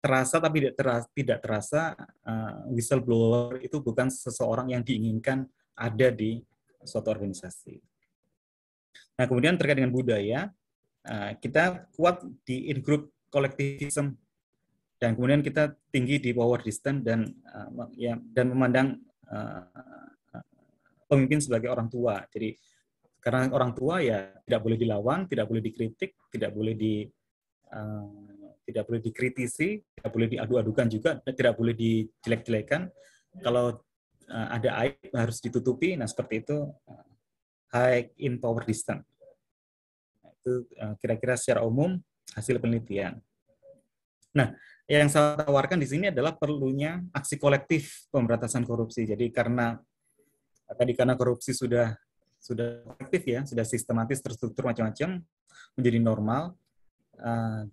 terasa tapi tidak terasa whistleblower itu bukan seseorang yang diinginkan ada di suatu organisasi. Nah, kemudian terkait dengan budaya, kita kuat di in-group collectivism, dan kemudian kita tinggi di power distance dan memandang pemimpin sebagai orang tua. Jadi karena orang tua ya tidak boleh dilawan, tidak boleh dikritik, tidak boleh dikritisi, tidak boleh diadu-adukan juga, tidak boleh dijelek-jelekan. Kalau ada aib harus ditutupi. Nah, seperti itu high in power distance. Itu kira-kira secara umum hasil penelitian. Nah, yang saya tawarkan di sini adalah perlunya aksi kolektif pemberantasan korupsi. Jadi karena korupsi sudah kolektif ya, sudah sistematis, terstruktur macam-macam, menjadi normal,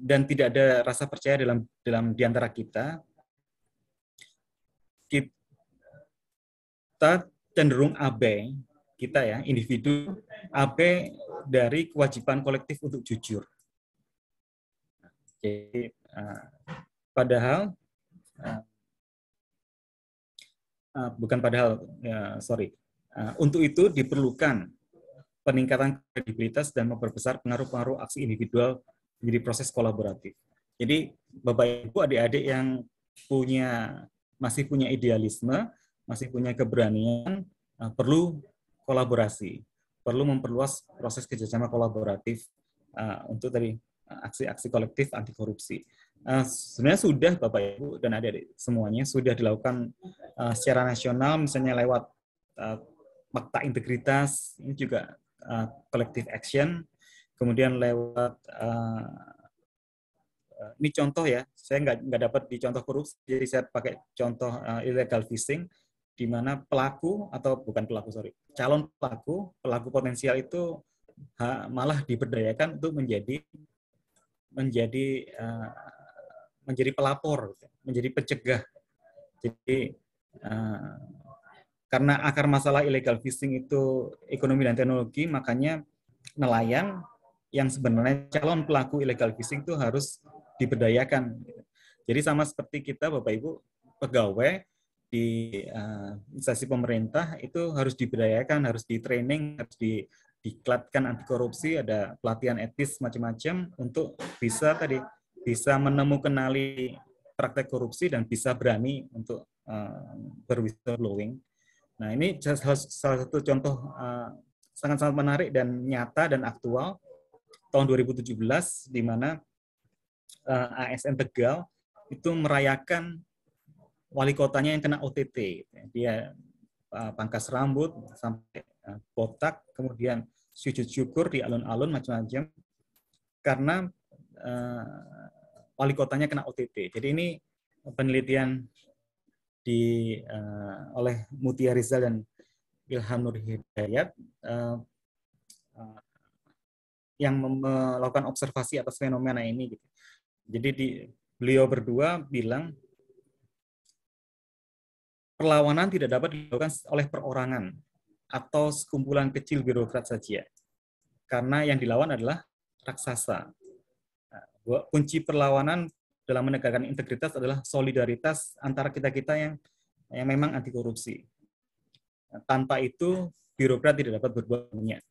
dan tidak ada rasa percaya dalam di antara kita cenderung abai, kita ya, individu abai dari kewajiban kolektif untuk jujur. Jadi padahal untuk itu diperlukan peningkatan kredibilitas dan memperbesar pengaruh-pengaruh aksi individual menjadi proses kolaboratif. Jadi Bapak Ibu, adik-adik yang masih punya idealisme, masih punya keberanian, perlu kolaborasi, perlu memperluas proses kerjasama kolaboratif untuk tadi aksi-aksi kolektif anti korupsi. Sebenarnya sudah Bapak Ibu dan adik-adik semuanya sudah dilakukan secara nasional, misalnya lewat fakta integritas, ini juga collective action, kemudian lewat ini contoh ya, saya nggak dapat di contoh korupsi, jadi saya pakai contoh illegal fishing, di mana calon pelaku potensial itu malah diberdayakan untuk menjadi pelapor, menjadi pencegah. Jadi karena akar masalah illegal fishing itu ekonomi dan teknologi, makanya nelayan yang sebenarnya calon pelaku illegal fishing itu harus diberdayakan. Jadi sama seperti kita Bapak Ibu pegawai di instansi pemerintah itu harus diberdayakan, harus di-training, harus diklatkan anti korupsi, ada pelatihan etis macam-macam untuk bisa menemukanali praktek korupsi dan bisa berani untuk berwhistleblowing. Nah, ini salah satu contoh sangat-sangat menarik dan nyata dan aktual tahun 2017 di mana ASN Tegal itu merayakan wali kotanya yang kena OTT. Dia pangkas rambut sampai botak, kemudian sujud syukur di alun-alun macam-macam karena wali kotanya kena OTT. Jadi ini penelitian oleh Mutia Rizal dan Ilham Nur Hidayat yang melakukan observasi atas fenomena ini. Jadi beliau berdua bilang perlawanan tidak dapat dilakukan oleh perorangan atau sekumpulan kecil birokrat saja, karena yang dilawan adalah raksasa. Kunci perlawanan dalam menegakkan integritas adalah solidaritas antara kita-kita yang memang anti korupsi. Tanpa itu birokrat tidak dapat berbuat banyak.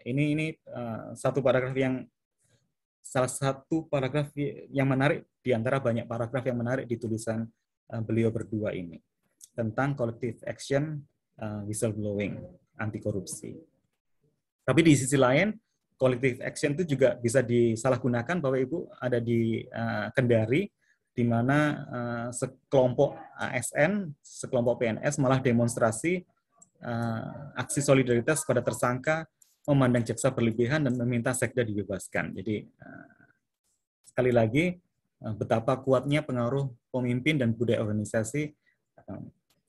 Ini satu paragraf salah satu paragraf yang menarik di antara banyak paragraf yang menarik di tulisan beliau berdua ini tentang collective action whistleblowing anti korupsi. Tapi di sisi lain collective action itu juga bisa disalahgunakan. Bapak Ibu ada di Kendari, di mana sekelompok ASN, sekelompok PNS malah demonstrasi aksi solidaritas kepada tersangka, memandang jaksa berlebihan dan meminta sekda dibebaskan. Jadi sekali lagi betapa kuatnya pengaruh pemimpin dan budaya organisasi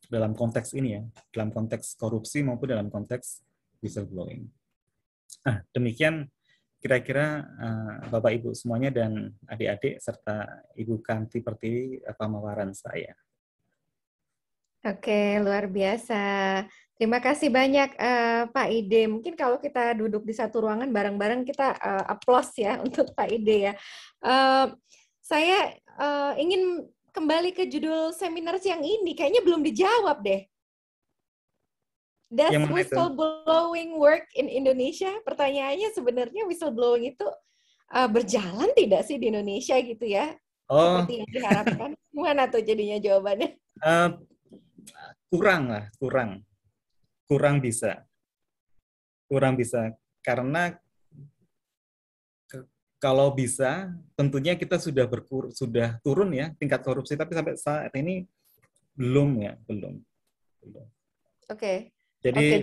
dalam konteks ini ya, dalam konteks korupsi maupun dalam konteks whistleblowing. Demikian kira-kira Bapak Ibu semuanya dan adik-adik serta Ibu Kanti Pertiwi pemaparan saya. Oke, luar biasa. Terima kasih banyak Pak Ide. Mungkin kalau kita duduk di satu ruangan bareng-bareng kita aplaus ya untuk Pak Ide ya. Saya ingin kembali ke judul seminar siang ini. Kayaknya belum dijawab deh. Does whistleblowing work in Indonesia? Pertanyaannya sebenarnya whistleblowing itu berjalan tidak sih di Indonesia gitu ya? Seperti yang diharapkan. Gimana tuh jadinya jawabannya? Kurang bisa karena kalau bisa tentunya kita sudah turun ya tingkat korupsi, tapi sampai saat ini belum. Oke. Jadi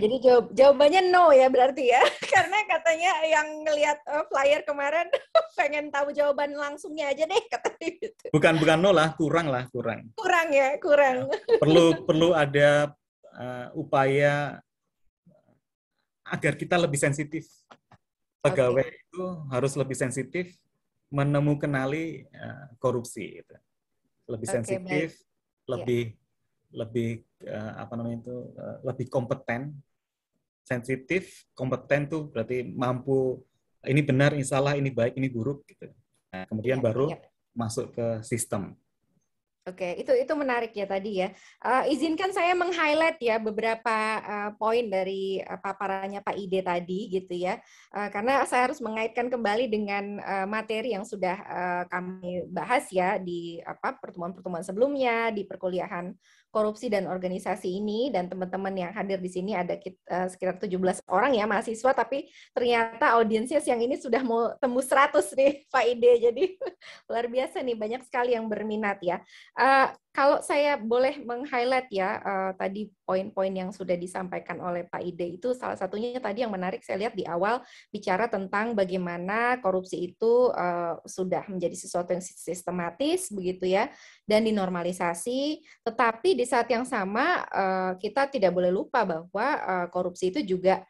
jawabannya no ya berarti ya, karena katanya yang ngelihat flyer kemarin pengen tahu jawaban langsungnya aja deh katanya gitu. Bukan no lah, kurang. Perlu ada upaya agar kita lebih sensitif. Pegawai itu harus lebih sensitif menemukanali korupsi, gitu. Lebih sensitif, lebih lebih kompeten. Sensitif, kompeten tuh berarti mampu ini benar, ini salah, ini baik, ini buruk gitu. Nah, kemudian baru masuk ke sistem. Oke, itu menarik ya tadi ya. Izinkan saya meng-highlight ya beberapa poin dari paparannya Pak Ide tadi gitu ya. Karena saya harus mengaitkan kembali dengan materi yang sudah kami bahas ya di pertemuan-pertemuan sebelumnya di perkuliahan korupsi dan organisasi ini, dan teman-teman yang hadir di sini ada sekitar 17 orang ya mahasiswa, tapi ternyata audiensnya siang ini sudah mau tembus 100 nih Pak Ide. Jadi luar biasa nih, banyak sekali yang berminat ya. Kalau saya boleh meng-highlight ya, tadi poin-poin yang sudah disampaikan oleh Pak Ide itu salah satunya tadi yang menarik saya lihat di awal bicara tentang bagaimana korupsi itu sudah menjadi sesuatu yang sistematis begitu ya, dan dinormalisasi, tetapi di saat yang sama kita tidak boleh lupa bahwa korupsi itu juga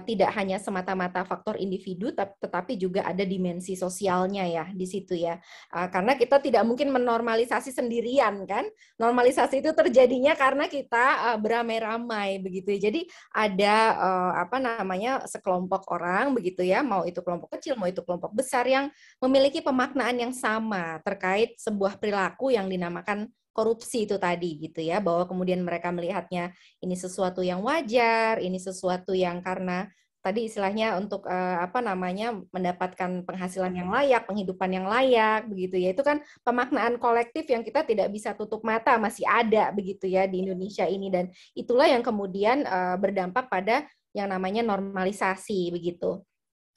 tidak hanya semata-mata faktor individu, tetapi juga ada dimensi sosialnya ya di situ ya. Karena kita tidak mungkin menormalisasi sendirian kan. Normalisasi itu terjadinya karena kita beramai-ramai begitu ya. Jadi ada sekelompok orang begitu ya, mau itu kelompok kecil, mau itu kelompok besar yang memiliki pemaknaan yang sama terkait sebuah perilaku yang dinamakan korupsi itu tadi gitu ya, bahwa kemudian mereka melihatnya ini sesuatu yang wajar, ini sesuatu yang karena tadi istilahnya untuk mendapatkan penghasilan yang layak, penghidupan yang layak begitu ya. Itu kan pemaknaan kolektif yang kita tidak bisa tutup mata masih ada begitu ya di Indonesia ini, dan itulah yang kemudian berdampak pada yang namanya normalisasi begitu.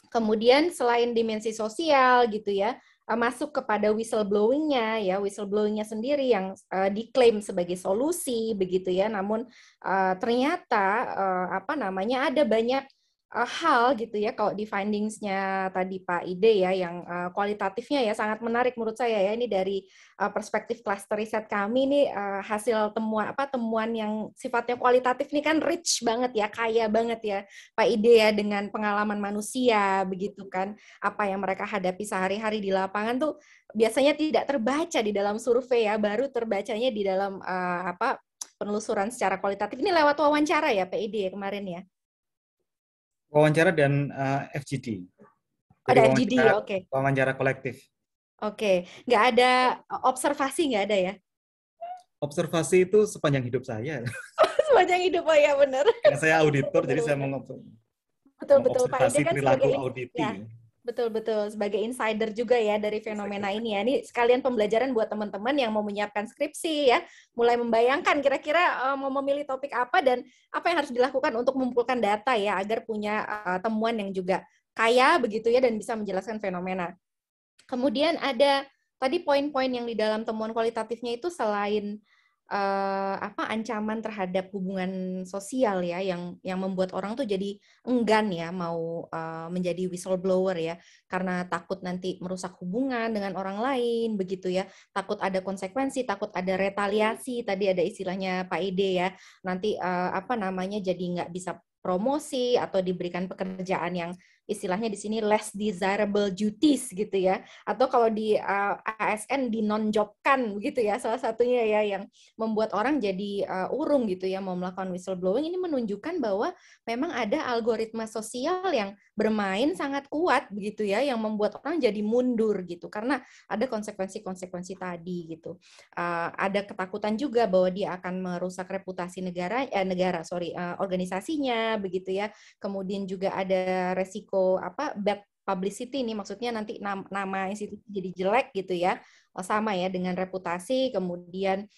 Kemudian selain dimensi sosial gitu ya, masuk kepada whistleblowingnya sendiri yang diklaim sebagai solusi begitu ya, namun ternyata ada banyak hal gitu ya, kalau di findings-nya tadi Pak Ide ya, yang kualitatifnya ya sangat menarik menurut saya ya. Ini dari perspektif cluster riset kami nih, hasil temuan yang sifatnya kualitatif nih kan rich banget ya, kaya banget ya Pak Ide ya, dengan pengalaman manusia begitu kan, apa yang mereka hadapi sehari-hari di lapangan tuh biasanya tidak terbaca di dalam survei ya, baru terbacanya di dalam penelusuran secara kualitatif. Ini lewat wawancara ya Pak Ide kemarin ya. Wawancara dan FGD. Ada FGD, oke. Wawancara kolektif. Oke, nggak ada observasi, nggak ada ya? Observasi itu sepanjang hidup saya. Sepanjang hidup, oh ya benar. Karena saya auditor, jadi saya betul Pak Ide kan perilaku auditi. Ya, betul sebagai insider juga ya dari fenomena ini ya. Ini sekalian pembelajaran buat teman-teman yang mau menyiapkan skripsi ya, mulai membayangkan kira-kira mau memilih topik apa dan apa yang harus dilakukan untuk mengumpulkan data ya, agar punya temuan yang juga kaya begitu ya dan bisa menjelaskan fenomena. Kemudian ada tadi poin-poin yang di dalam temuan kualitatifnya itu selain ancaman terhadap hubungan sosial ya yang membuat orang tuh jadi enggan ya mau menjadi whistleblower ya karena takut nanti merusak hubungan dengan orang lain begitu ya, takut ada konsekuensi, takut ada retaliasi, tadi ada istilahnya Pak Ide ya, nanti jadi nggak bisa promosi atau diberikan pekerjaan yang istilahnya di sini less desirable duties gitu ya, atau kalau di ASN dinonjobkan begitu ya, salah satunya ya yang membuat orang jadi urung gitu ya mau melakukan whistleblowing. Ini menunjukkan bahwa memang ada algoritma sosial yang bermain sangat kuat begitu ya, yang membuat orang jadi mundur gitu karena ada konsekuensi-konsekuensi tadi gitu. Ada ketakutan juga bahwa dia akan merusak reputasi organisasinya begitu ya. Kemudian juga ada resiko bad publicity ini, maksudnya nanti nama institusi jadi jelek gitu ya, sama ya dengan reputasi. Kemudian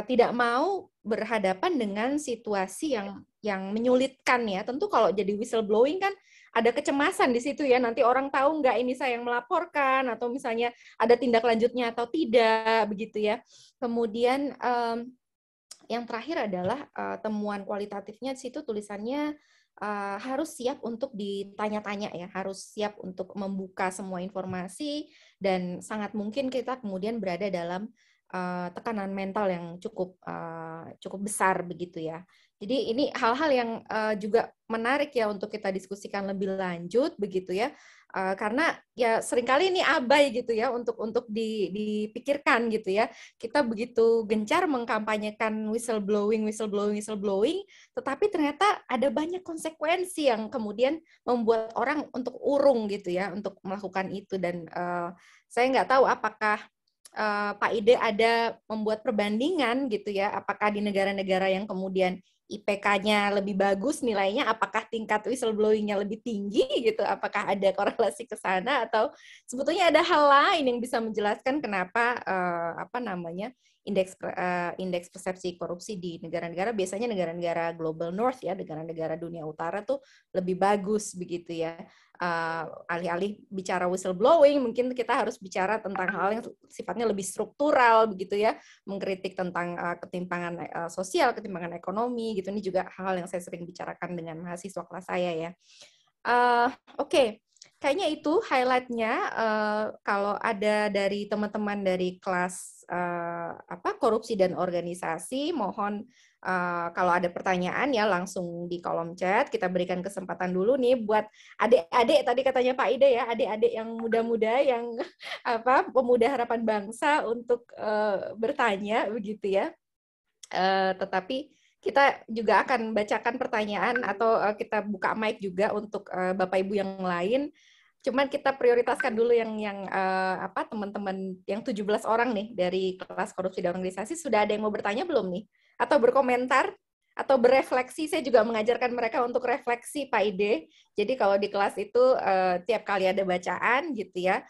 tidak mau berhadapan dengan situasi yang menyulitkan ya. Tentu kalau jadi whistleblowing kan ada kecemasan di situ ya, nanti orang tahu nggak ini saya yang melaporkan atau misalnya ada tindak lanjutnya atau tidak begitu ya. Kemudian yang terakhir adalah temuan kualitatifnya di situ tulisannya harus siap untuk ditanya-tanya ya, harus siap untuk membuka semua informasi dan sangat mungkin kita kemudian berada dalam tekanan mental yang cukup besar begitu ya. Jadi ini hal-hal yang juga menarik ya untuk kita diskusikan lebih lanjut begitu ya. Karena ya seringkali ini abai gitu ya untuk dipikirkan gitu ya. Kita begitu gencar mengkampanyekan whistleblowing, tetapi ternyata ada banyak konsekuensi yang kemudian membuat orang untuk urung gitu ya untuk melakukan itu. Dan saya nggak tahu apakah Pak Ide ada membuat perbandingan gitu ya, apakah di negara-negara yang kemudian IPK-nya lebih bagus nilainya, apakah tingkat whistleblowing-nya lebih tinggi gitu, apakah ada korelasi ke sana, atau sebetulnya ada hal lain yang bisa menjelaskan kenapa indeks persepsi korupsi di negara-negara, biasanya negara-negara global north ya, negara-negara dunia utara tuh lebih bagus begitu ya. Alih-alih bicara whistleblowing, mungkin kita harus bicara tentang hal yang sifatnya lebih struktural begitu ya, mengkritik tentang ketimpangan sosial, ketimpangan ekonomi gitu. Ini juga hal yang saya sering bicarakan dengan mahasiswa kelas saya ya. Oke. Kayaknya itu highlight-nya. Kalau ada dari teman-teman dari kelas korupsi dan organisasi, mohon kalau ada pertanyaan ya langsung di kolom chat. Kita berikan kesempatan dulu nih buat adik-adik, tadi katanya Pak Ide ya, adik-adik yang muda-muda, yang pemuda harapan bangsa untuk bertanya begitu ya. Tetapi kita juga akan bacakan pertanyaan atau kita buka mic juga untuk Bapak Ibu yang lain. Cuman kita prioritaskan dulu yang teman-teman yang 17 orang nih dari kelas korupsi dan organisasi. Sudah ada yang mau bertanya belum nih? Atau berkomentar? Atau berefleksi? Saya juga mengajarkan mereka untuk refleksi Pak Ide. Jadi kalau di kelas itu tiap kali ada bacaan gitu ya,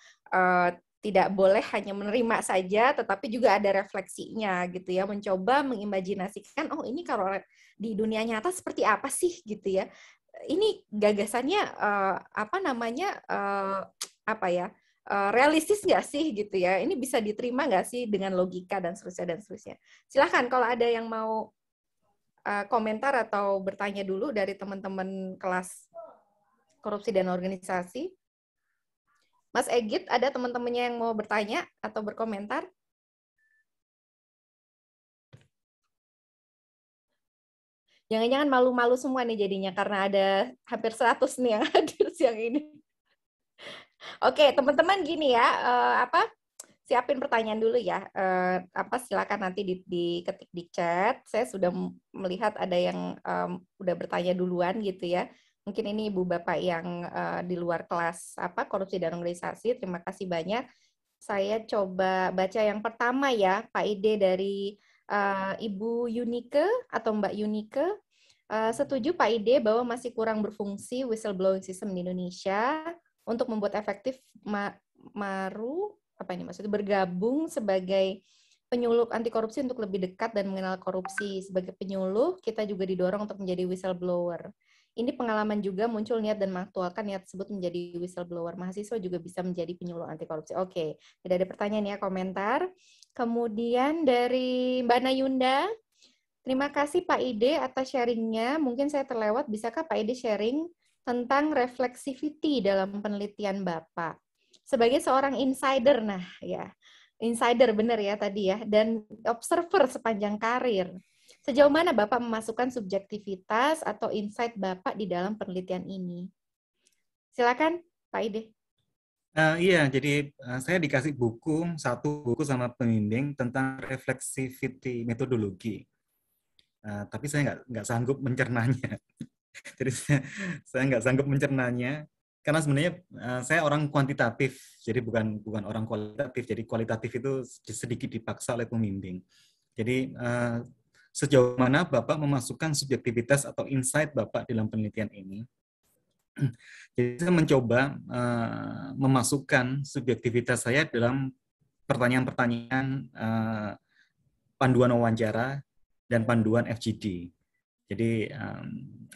tidak boleh hanya menerima saja, tetapi juga ada refleksinya gitu ya, mencoba mengimajinasikan, oh ini kalau di dunia nyata seperti apa sih gitu ya. Ini gagasannya realistis nggak sih gitu ya, ini bisa diterima nggak sih dengan logika dan seterusnya. Silahkan kalau ada yang mau komentar atau bertanya dulu dari teman-teman kelas korupsi dan organisasi. Mas Egit, ada teman-temannya yang mau bertanya atau berkomentar? Jangan-jangan malu-malu semua nih jadinya karena ada hampir 100 nih yang hadir siang ini. Oke, teman-teman gini ya, siapin pertanyaan dulu ya. Silakan nanti diketik di chat. Saya sudah melihat ada yang udah bertanya duluan gitu ya. Mungkin ini Ibu Bapak yang di luar kelas korupsi dan organisasi. Terima kasih banyak. Saya coba baca yang pertama ya, Pak Ide dari Ibu Yunike atau Mbak Yunike. Setuju Pak Ide bahwa masih kurang berfungsi whistleblowing system di Indonesia untuk membuat efektif bergabung sebagai penyuluh anti korupsi untuk lebih dekat dan mengenal korupsi. Sebagai penyuluh, kita juga didorong untuk menjadi whistleblower. ini pengalaman juga muncul niat dan mengaktualkan niat tersebut menjadi whistleblower. Mahasiswa juga bisa menjadi penyuluh anti korupsi. Oke, tidak ada pertanyaan ya, komentar. Kemudian dari Mbak Nayunda, terima kasih Pak Ide atas sharingnya. Mungkin saya terlewat, bisakah Pak Ide sharing tentang reflexivity dalam penelitian Bapak? Sebagai seorang insider, nah ya, insider benar ya tadi ya, dan observer sepanjang karir. Sejauh mana Bapak memasukkan subjektivitas atau insight Bapak di dalam penelitian ini? Silakan, Pak Ide. Iya, jadi saya dikasih satu buku sama pembimbing tentang reflexivity metodologi. Tapi saya nggak sanggup mencernanya. Jadi saya nggak sanggup mencernanya karena sebenarnya saya orang kuantitatif, jadi bukan orang kualitatif. Jadi kualitatif itu sedikit dipaksa oleh pembimbing. Jadi sejauh mana Bapak memasukkan subjektivitas atau insight Bapak dalam penelitian ini? Jadi saya mencoba memasukkan subjektivitas saya dalam pertanyaan-pertanyaan panduan wawancara dan panduan FGD. Jadi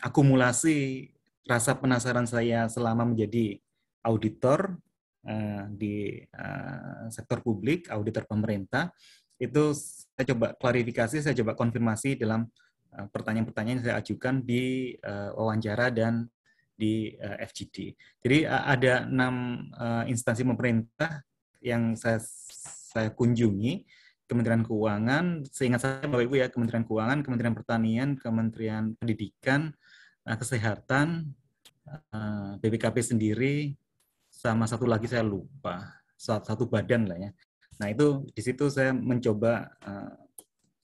akumulasi rasa penasaran saya selama menjadi auditor di sektor publik, auditor pemerintah, itu saya coba klarifikasi, saya coba konfirmasi dalam pertanyaan-pertanyaan yang saya ajukan di wawancara dan di FGD. Jadi ada 6 instansi pemerintah yang saya kunjungi. Kementerian Keuangan, seingat saya Bapak Ibu ya, Kementerian Keuangan, Kementerian Pertanian, Kementerian Pendidikan, Kesehatan, BPKP sendiri, sama satu lagi saya lupa, satu badan lah ya. Nah itu di situ saya mencoba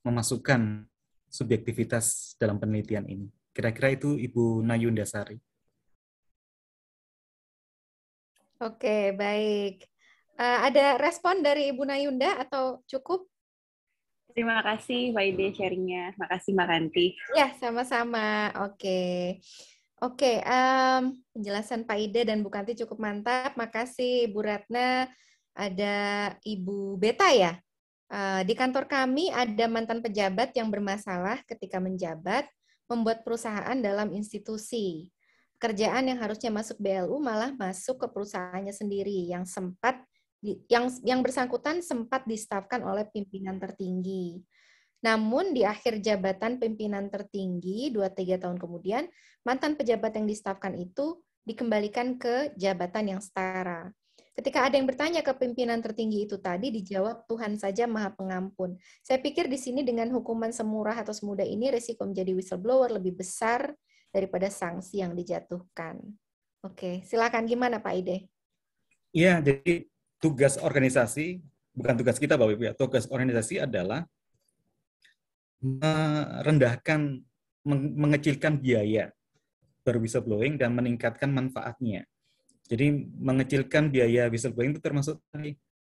memasukkan subjektivitas dalam penelitian ini. Kira-kira itu Ibu Nayunda Sari. Oke, baik. Ada respon dari Ibu Nayunda atau cukup? Terima kasih Pak Ide sharingnya. Makasih Mbak Ranti. Ya, sama-sama. Oke. Penjelasan Pak Ide dan Bu Kanti cukup mantap. Makasih Bu Ratna. Ada Ibu Beta ya. Di kantor kami ada mantan pejabat yang bermasalah ketika menjabat, membuat perusahaan dalam institusi. Pekerjaan yang harusnya masuk BLU malah masuk ke perusahaannya sendiri yang bersangkutan sempat distafkan oleh pimpinan tertinggi. Namun di akhir jabatan pimpinan tertinggi 2-3 tahun kemudian, mantan pejabat yang distafkan itu dikembalikan ke jabatan yang setara. Ketika ada yang bertanya ke pimpinan tertinggi itu tadi, dijawab Tuhan saja Maha Pengampun. Saya pikir di sini dengan hukuman semurah atau semudah ini, risiko menjadi whistleblower lebih besar daripada sanksi yang dijatuhkan. Oke, silakan gimana Pak Ide? Iya, jadi tugas organisasi, bukan tugas kita Bapak Ibu ya, tugas organisasi adalah merendahkan, mengecilkan biaya berwhistleblowing dan meningkatkan manfaatnya. Jadi mengecilkan biaya whistleblowing itu termasuk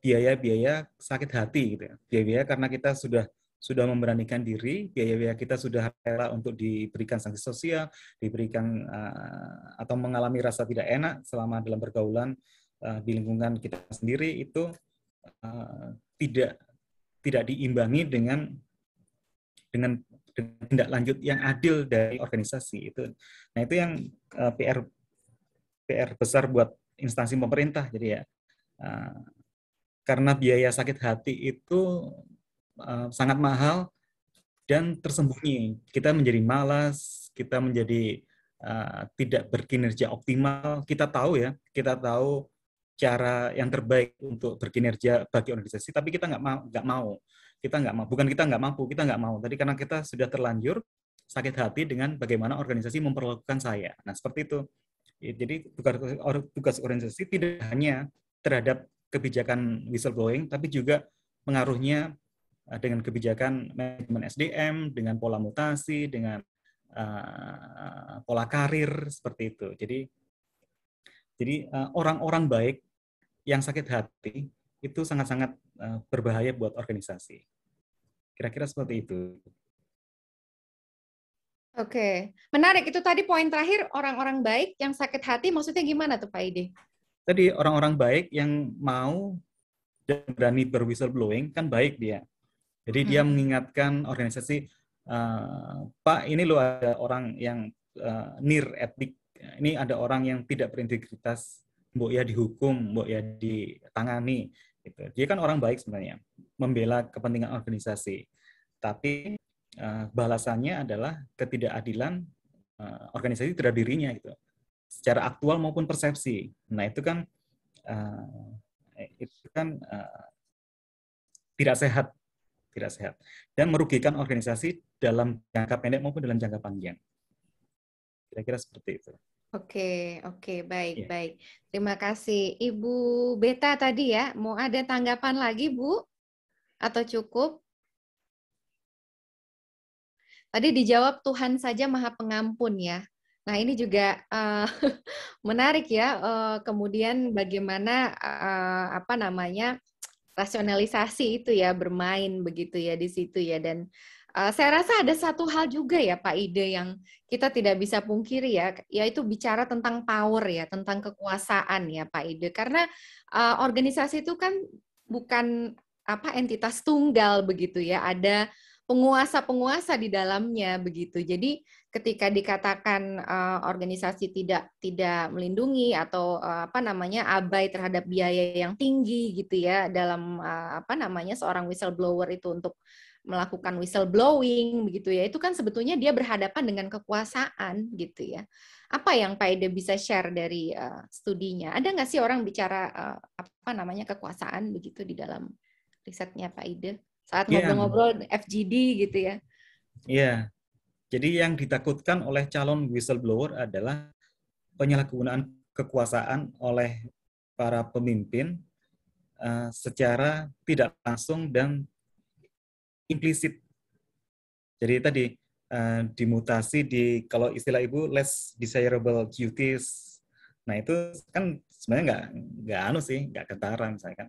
biaya-biaya sakit hati gitu ya. Biaya-biaya karena kita sudah memberanikan diri, biaya-biaya kita sudah rela untuk diberikan sanksi sosial, diberikan atau mengalami rasa tidak enak selama dalam pergaulan di lingkungan kita sendiri, itu tidak diimbangi dengan tindak lanjut yang adil dari organisasi itu. Nah itu yang PR besar buat instansi pemerintah. Jadi ya karena biaya sakit hati itu sangat mahal dan tersembunyi. Kita menjadi malas, kita menjadi tidak berkinerja optimal. Kita tahu cara yang terbaik untuk berkinerja bagi organisasi, tapi kita nggak mau. Bukan kita nggak mampu, kita nggak mau. Tadi karena kita sudah terlanjur sakit hati dengan bagaimana organisasi memperlakukan saya. Nah seperti itu. Jadi tugas organisasi tidak hanya terhadap kebijakan whistleblowing, tapi juga pengaruhnya dengan kebijakan manajemen SDM, dengan pola mutasi, dengan pola karir, seperti itu. Jadi orang-orang baik yang sakit hati itu sangat-sangat berbahaya buat organisasi. Kira-kira seperti itu. Oke, menarik. Itu tadi poin terakhir, orang-orang baik yang sakit hati, maksudnya gimana tuh Pak Ide? Tadi orang-orang baik yang mau dan berani berwhistleblowing kan baik dia. Jadi dia mengingatkan organisasi, Pak ini loh ada orang yang near etik. Ini ada orang yang tidak berintegritas, mbok ya dihukum, mbok ya ditangani. Gitu. Dia kan orang baik sebenarnya, membela kepentingan organisasi. Tapi balasannya adalah ketidakadilan organisasi terhadap dirinya, gitu. Secara aktual maupun persepsi. Nah itu kan tidak sehat dan merugikan organisasi dalam jangka pendek maupun dalam jangka panjang. Kira-kira seperti itu. Oke, baik, Ya. baik. Terima kasih. Ibu Beta tadi ya, mau ada tanggapan lagi, Bu? Atau cukup? Tadi dijawab Tuhan saja Maha Pengampun ya. Nah ini juga menarik ya. Kemudian bagaimana rasionalisasi itu ya bermain begitu ya di situ ya. Dan saya rasa ada satu hal juga ya Pak Ide yang kita tidak bisa pungkiri ya, yaitu bicara tentang power ya, tentang kekuasaan ya Pak Ide. Karena organisasi itu kan bukan entitas tunggal begitu ya, ada penguasa-penguasa di dalamnya begitu. Jadi ketika dikatakan organisasi tidak melindungi atau abai terhadap biaya yang tinggi gitu ya dalam seorang whistleblower itu untuk melakukan whistleblowing begitu ya, itu kan sebetulnya dia berhadapan dengan kekuasaan gitu ya. Apa yang Pak Ide bisa share dari studinya? Ada nggak sih orang bicara kekuasaan begitu di dalam risetnya Pak Ide saat ngobrol-ngobrol FGD gitu ya? Iya. Jadi yang ditakutkan oleh calon whistleblower adalah penyalahgunaan kekuasaan oleh para pemimpin secara tidak langsung dan implisit. Jadi tadi dimutasi di, kalau istilah Ibu, less desirable duties. Nah itu kan sebenarnya nggak ketara misalnya kan.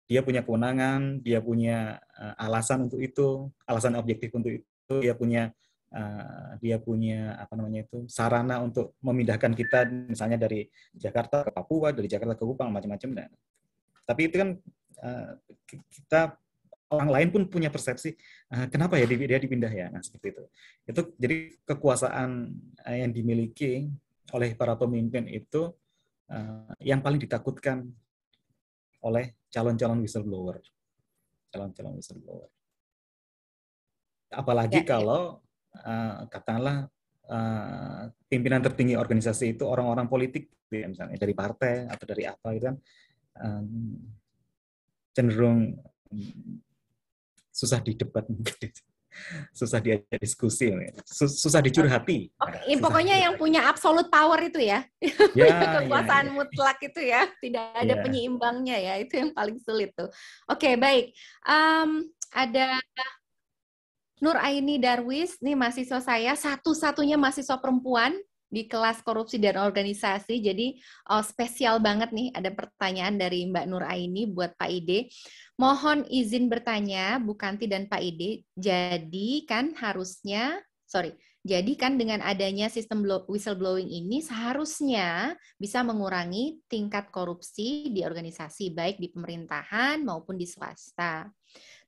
Dia punya kewenangan, dia punya alasan untuk itu, alasan objektif untuk itu, dia punya sarana untuk memindahkan kita misalnya dari Jakarta ke Papua, dari Jakarta ke Kupang, macam-macam. Tapi itu kan kita, orang lain pun punya persepsi kenapa ya dia dipindah ya. Nah seperti itu. Itu jadi kekuasaan yang dimiliki oleh para pemimpin itu yang paling ditakutkan oleh calon-calon whistleblower. Apalagi kalau katakanlah pimpinan tertinggi organisasi itu orang-orang politik, misalnya dari partai atau dari apa, itu kan cenderung susah didebat, susah diajak diskusi, susah dicurhati. Pokoknya yang punya absolute power itu ya, kekuasaan mutlak itu ya, tidak ada penyeimbangnya ya, itu yang paling sulit tuh. Oke, baik. Ada Nur Aini Darwis, nih mahasiswa saya, satu-satunya mahasiswa perempuan di kelas korupsi dan organisasi. Jadi spesial banget nih, ada pertanyaan dari Mbak Nur Aini buat Pak Ide. Mohon izin bertanya, Bu Kanti dan Pak Ide, jadi kan dengan adanya sistem whistleblowing ini seharusnya bisa mengurangi tingkat korupsi di organisasi, baik di pemerintahan maupun di swasta.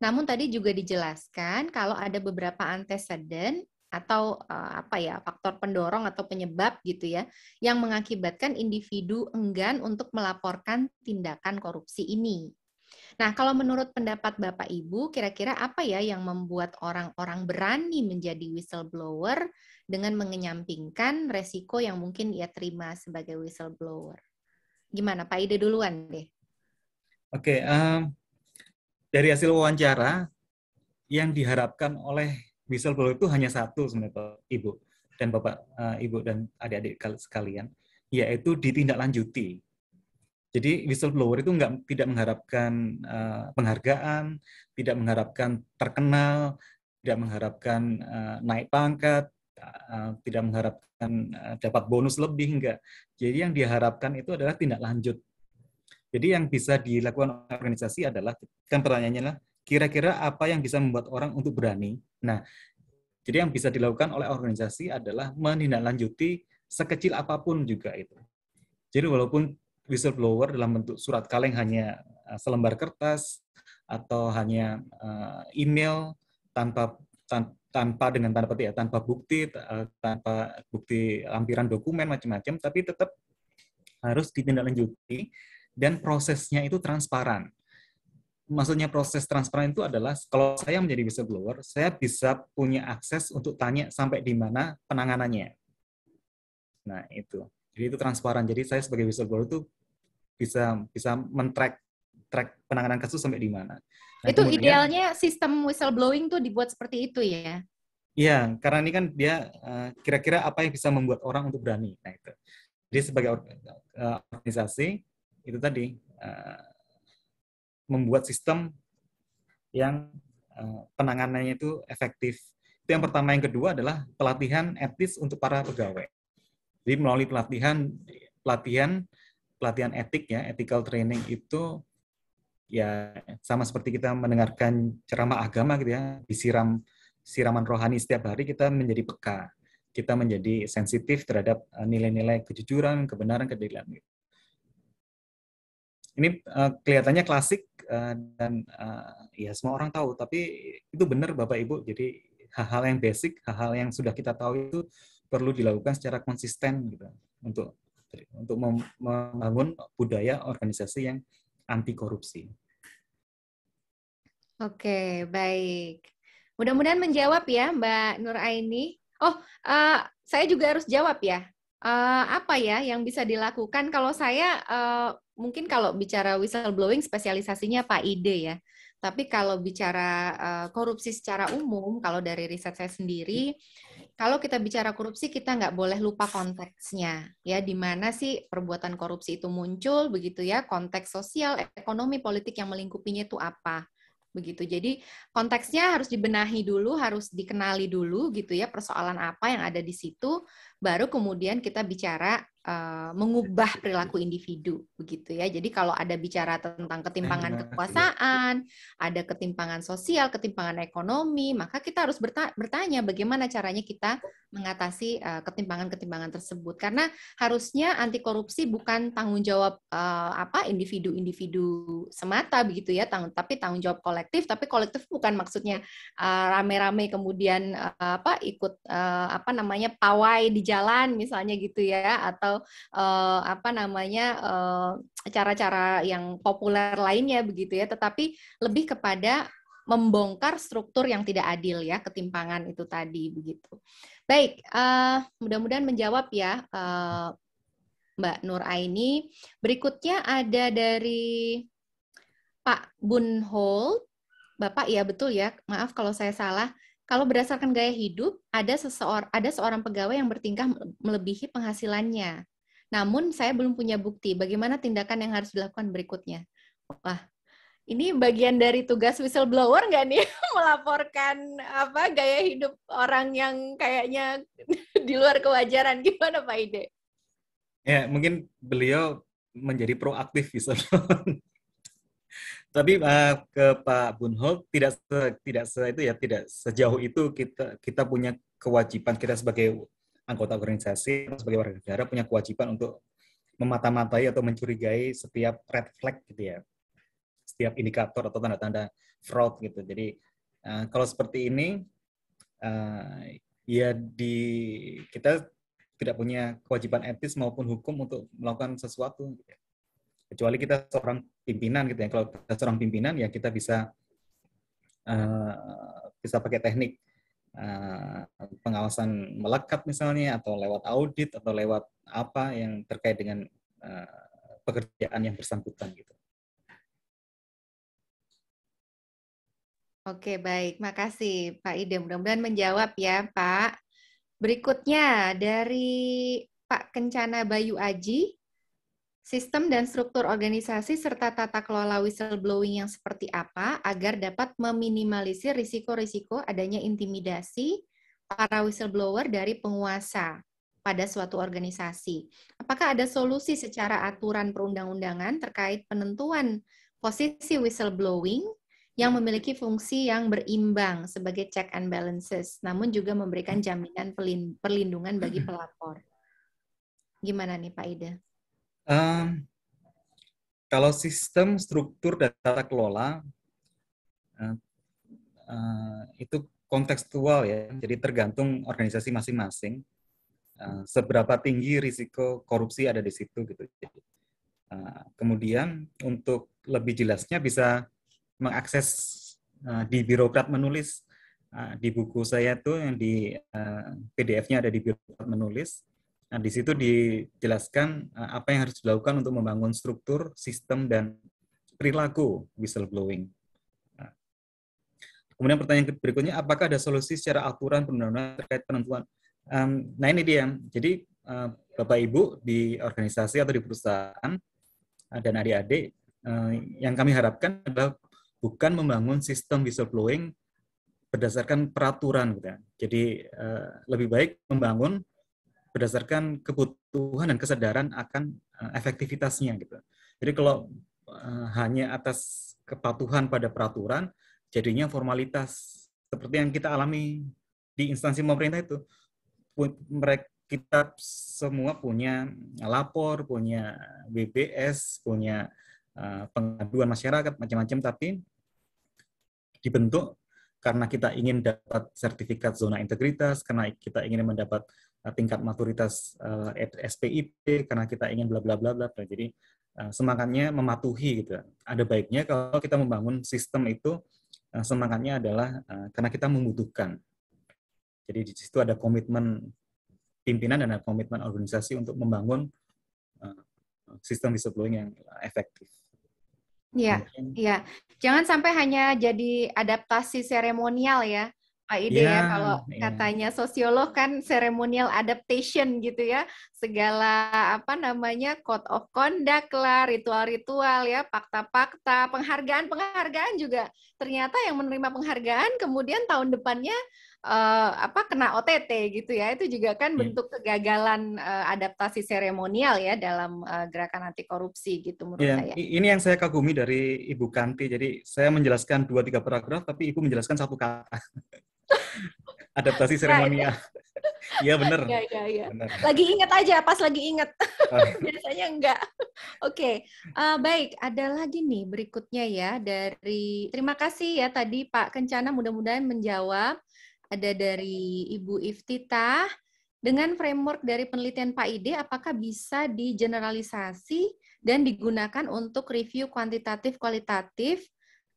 Namun tadi juga dijelaskan kalau ada beberapa antecedent atau faktor pendorong atau penyebab gitu ya, yang mengakibatkan individu enggan untuk melaporkan tindakan korupsi ini. Nah, kalau menurut pendapat Bapak Ibu, kira-kira apa ya yang membuat orang-orang berani menjadi whistleblower dengan mengenyampingkan resiko yang mungkin ia terima sebagai whistleblower? Gimana, Pak Ide duluan deh. Oke, dari hasil wawancara, yang diharapkan oleh whistleblower itu hanya satu sebenarnya, Ibu dan Bapak, Ibu dan adik-adik sekalian, yaitu ditindaklanjuti. Jadi whistleblower itu tidak mengharapkan penghargaan, tidak mengharapkan terkenal, tidak mengharapkan naik pangkat, tidak mengharapkan dapat bonus lebih, enggak. Jadi yang diharapkan itu adalah tindak lanjut. Jadi yang bisa dilakukan organisasi adalah, kan pertanyaannya adalah, kira-kira apa yang bisa membuat orang untuk berani? Nah, jadi yang bisa dilakukan oleh organisasi adalah menindaklanjuti sekecil apapun juga itu. Jadi walaupun whistleblower dalam bentuk surat kaleng hanya selembar kertas atau hanya email tanpa tanpa petik ya, tanpa bukti lampiran dokumen macam-macam, tapi tetap harus ditindaklanjuti dan prosesnya itu transparan. Maksudnya proses transparan itu adalah kalau saya menjadi whistleblower, saya bisa punya akses untuk tanya sampai di mana penanganannya. Nah, itu. Jadi itu transparan. Jadi saya sebagai whistleblower itu bisa men-track penanganan kasus sampai di mana. Nah, itu kemudian, idealnya sistem whistleblowing tuh dibuat seperti itu ya. iya, karena ini kan dia kira-kira apa yang bisa membuat orang untuk berani. Nah, itu. Jadi sebagai organisasi itu tadi membuat sistem yang penanganannya itu efektif. Itu yang pertama. Yang kedua adalah pelatihan etis untuk para pegawai. Jadi melalui pelatihan etik ya, ethical training itu ya sama seperti kita mendengarkan ceramah agama gitu ya, siraman rohani setiap hari, kita menjadi peka. Kita menjadi sensitif terhadap nilai-nilai kejujuran, kebenaran, keadilan. Ini kelihatannya klasik dan ya semua orang tahu, tapi itu benar Bapak Ibu. Jadi hal-hal yang basic, hal-hal yang sudah kita tahu itu perlu dilakukan secara konsisten gitu untuk membangun budaya organisasi yang anti korupsi. Oke, baik. Mudah-mudahan menjawab ya, Mbak Nur Aini. Oh, saya juga harus jawab ya. Apa ya yang bisa dilakukan? Kalau saya mungkin kalau bicara whistleblowing spesialisasinya Pak Ide ya. Tapi kalau bicara korupsi secara umum, kalau dari riset saya sendiri, kalau kita bicara korupsi kita nggak boleh lupa konteksnya ya, di mana sih perbuatan korupsi itu muncul begitu ya, konteks sosial, ekonomi, politik yang melingkupinya itu apa. Begitu. Jadi konteksnya harus dibenahi dulu, harus dikenali dulu gitu ya, persoalan apa yang ada di situ, baru kemudian kita bicara mengubah perilaku individu begitu ya. Jadi kalau ada bicara tentang ketimpangan kekuasaan, ada ketimpangan sosial, ketimpangan ekonomi, maka kita harus bertanya bagaimana caranya kita mengatasi ketimpangan-ketimpangan tersebut. Karena harusnya anti korupsi bukan tanggung jawab individu-individu semata begitu ya, tapi tanggung jawab kolektif. Tapi kolektif bukan maksudnya rame-rame kemudian ikut pawai di jalan misalnya gitu ya, atau cara-cara yang populer lainnya begitu ya, tetapi lebih kepada membongkar struktur yang tidak adil ya, ketimpangan itu tadi begitu. Baik, mudah-mudahan menjawab ya Mbak Nur Aini. Berikutnya ada dari Pak Bunhold. Bapak ya betul ya, maaf kalau saya salah. Kalau berdasarkan gaya hidup, ada seorang pegawai yang bertingkah melebihi penghasilannya. Namun saya belum punya bukti. Bagaimana tindakan yang harus dilakukan berikutnya? Wah, ini bagian dari tugas whistleblower nggak nih? Melaporkan gaya hidup orang yang kayaknya di luar kewajaran. Gimana Pak Ide? Ya, mungkin beliau menjadi proaktif whistleblower. Tapi ke Pak Bunhold tidak sejauh itu kita punya kewajiban, kita sebagai anggota organisasi, sebagai warga negara punya kewajiban untuk memata-matai atau mencurigai setiap red flag gitu ya, setiap indikator atau tanda-tanda fraud gitu. Jadi kalau seperti ini kita tidak punya kewajiban etis maupun hukum untuk melakukan sesuatu gitu ya. Kecuali kita seorang pimpinan gitu ya. Kalau kita seorang pimpinan ya kita bisa pakai teknik pengawasan melekat misalnya, atau lewat audit, atau lewat apa yang terkait dengan pekerjaan yang bersangkutan gitu. Oke, baik. Makasih Pak Ide. Mudah-mudahan menjawab ya Pak. Berikutnya dari Pak Kencana Bayu Aji. Sistem dan struktur organisasi serta tata kelola whistleblowing yang seperti apa agar dapat meminimalisir risiko-risiko adanya intimidasi para whistleblower dari penguasa pada suatu organisasi. Apakah ada solusi secara aturan perundang-undangan terkait penentuan posisi whistleblowing yang memiliki fungsi yang berimbang sebagai check and balances, namun juga memberikan jaminan perlindungan bagi pelapor? Gimana nih Pak Ida? Kalau sistem, struktur, dan tata kelola itu kontekstual ya, jadi tergantung organisasi masing-masing seberapa tinggi risiko korupsi ada di situ gitu. Kemudian untuk lebih jelasnya bisa mengakses di Birokrat Menulis. Di buku saya tuh yang di PDF-nya ada di Birokrat Menulis. Nah, di situ dijelaskan apa yang harus dilakukan untuk membangun struktur, sistem, dan perilaku whistleblowing. Kemudian pertanyaan berikutnya, apakah ada solusi secara aturan perundang-undangan terkait penentuan? Nah ini dia, jadi Bapak Ibu di organisasi atau di perusahaan dan adik-adik, yang kami harapkan adalah bukan membangun sistem whistleblowing berdasarkan peraturan. Gitu. Jadi lebih baik membangun berdasarkan kebutuhan dan kesadaran akan efektivitasnya. Gitu. Jadi kalau hanya atas kepatuhan pada peraturan, jadinya formalitas. Seperti yang kita alami di instansi pemerintah itu. Kita semua punya lapor, punya BBS, punya pengaduan masyarakat, macam-macam, tapi dibentuk karena kita ingin dapat sertifikat zona integritas, karena kita ingin mendapat tingkat maturitas SPIP, karena kita ingin bla bla bla bla. Jadi semangatnya mematuhi gitu. Ada baiknya kalau kita membangun sistem itu semangatnya adalah karena kita membutuhkan. Jadi di situ ada komitmen pimpinan dan ada komitmen organisasi untuk membangun sistem whistleblowing yang efektif. Iya, iya. Jangan sampai hanya jadi adaptasi seremonial ya, Pak Ide ya. Kalau katanya sosiolog kan seremonial adaptation gitu ya. Segala apa namanya code of conduct lah, ritual-ritual ya, fakta-fakta, penghargaan juga. Ternyata yang menerima penghargaan kemudian tahun depannya kena OTT gitu ya. Itu juga kan bentuk kegagalan adaptasi seremonial ya dalam gerakan anti korupsi gitu menurut saya. Ini yang saya kagumi dari Ibu Kanti. Jadi saya menjelaskan 2-3 paragraf tapi Ibu menjelaskan 1 kata. Adaptasi seremonial. Iya benar. Iya. Lagi ingat aja, pas lagi ingat. Biasanya enggak. Oke. Baik, ada lagi nih berikutnya ya dari terima kasih ya tadi Pak Kencana mudah-mudahan menjawab. Ada dari Ibu Iftitah, dengan framework dari penelitian Pak Ide, apakah bisa digeneralisasi dan digunakan untuk review kuantitatif kualitatif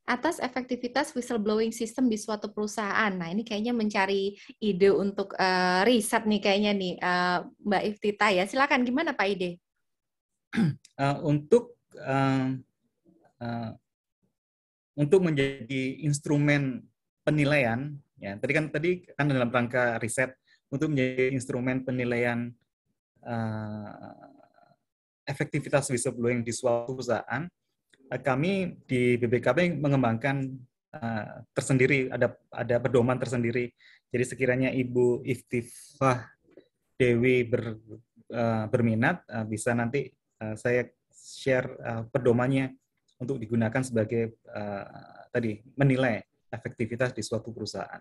atas efektivitas whistleblowing system di suatu perusahaan? Nah, ini kayaknya mencari ide untuk riset nih kayaknya nih, Mbak Iftitah ya. Silakan, gimana Pak Ide? Untuk menjadi instrumen penilaian, ya tadi kan dalam rangka riset untuk menjadi instrumen penilaian efektivitas whistleblowing di suatu perusahaan, kami di BBKP mengembangkan tersendiri, ada pedoman tersendiri. Jadi sekiranya Ibu Iftifah Dewi berminat, bisa nanti saya share pedomannya untuk digunakan sebagai menilai efektivitas di suatu perusahaan.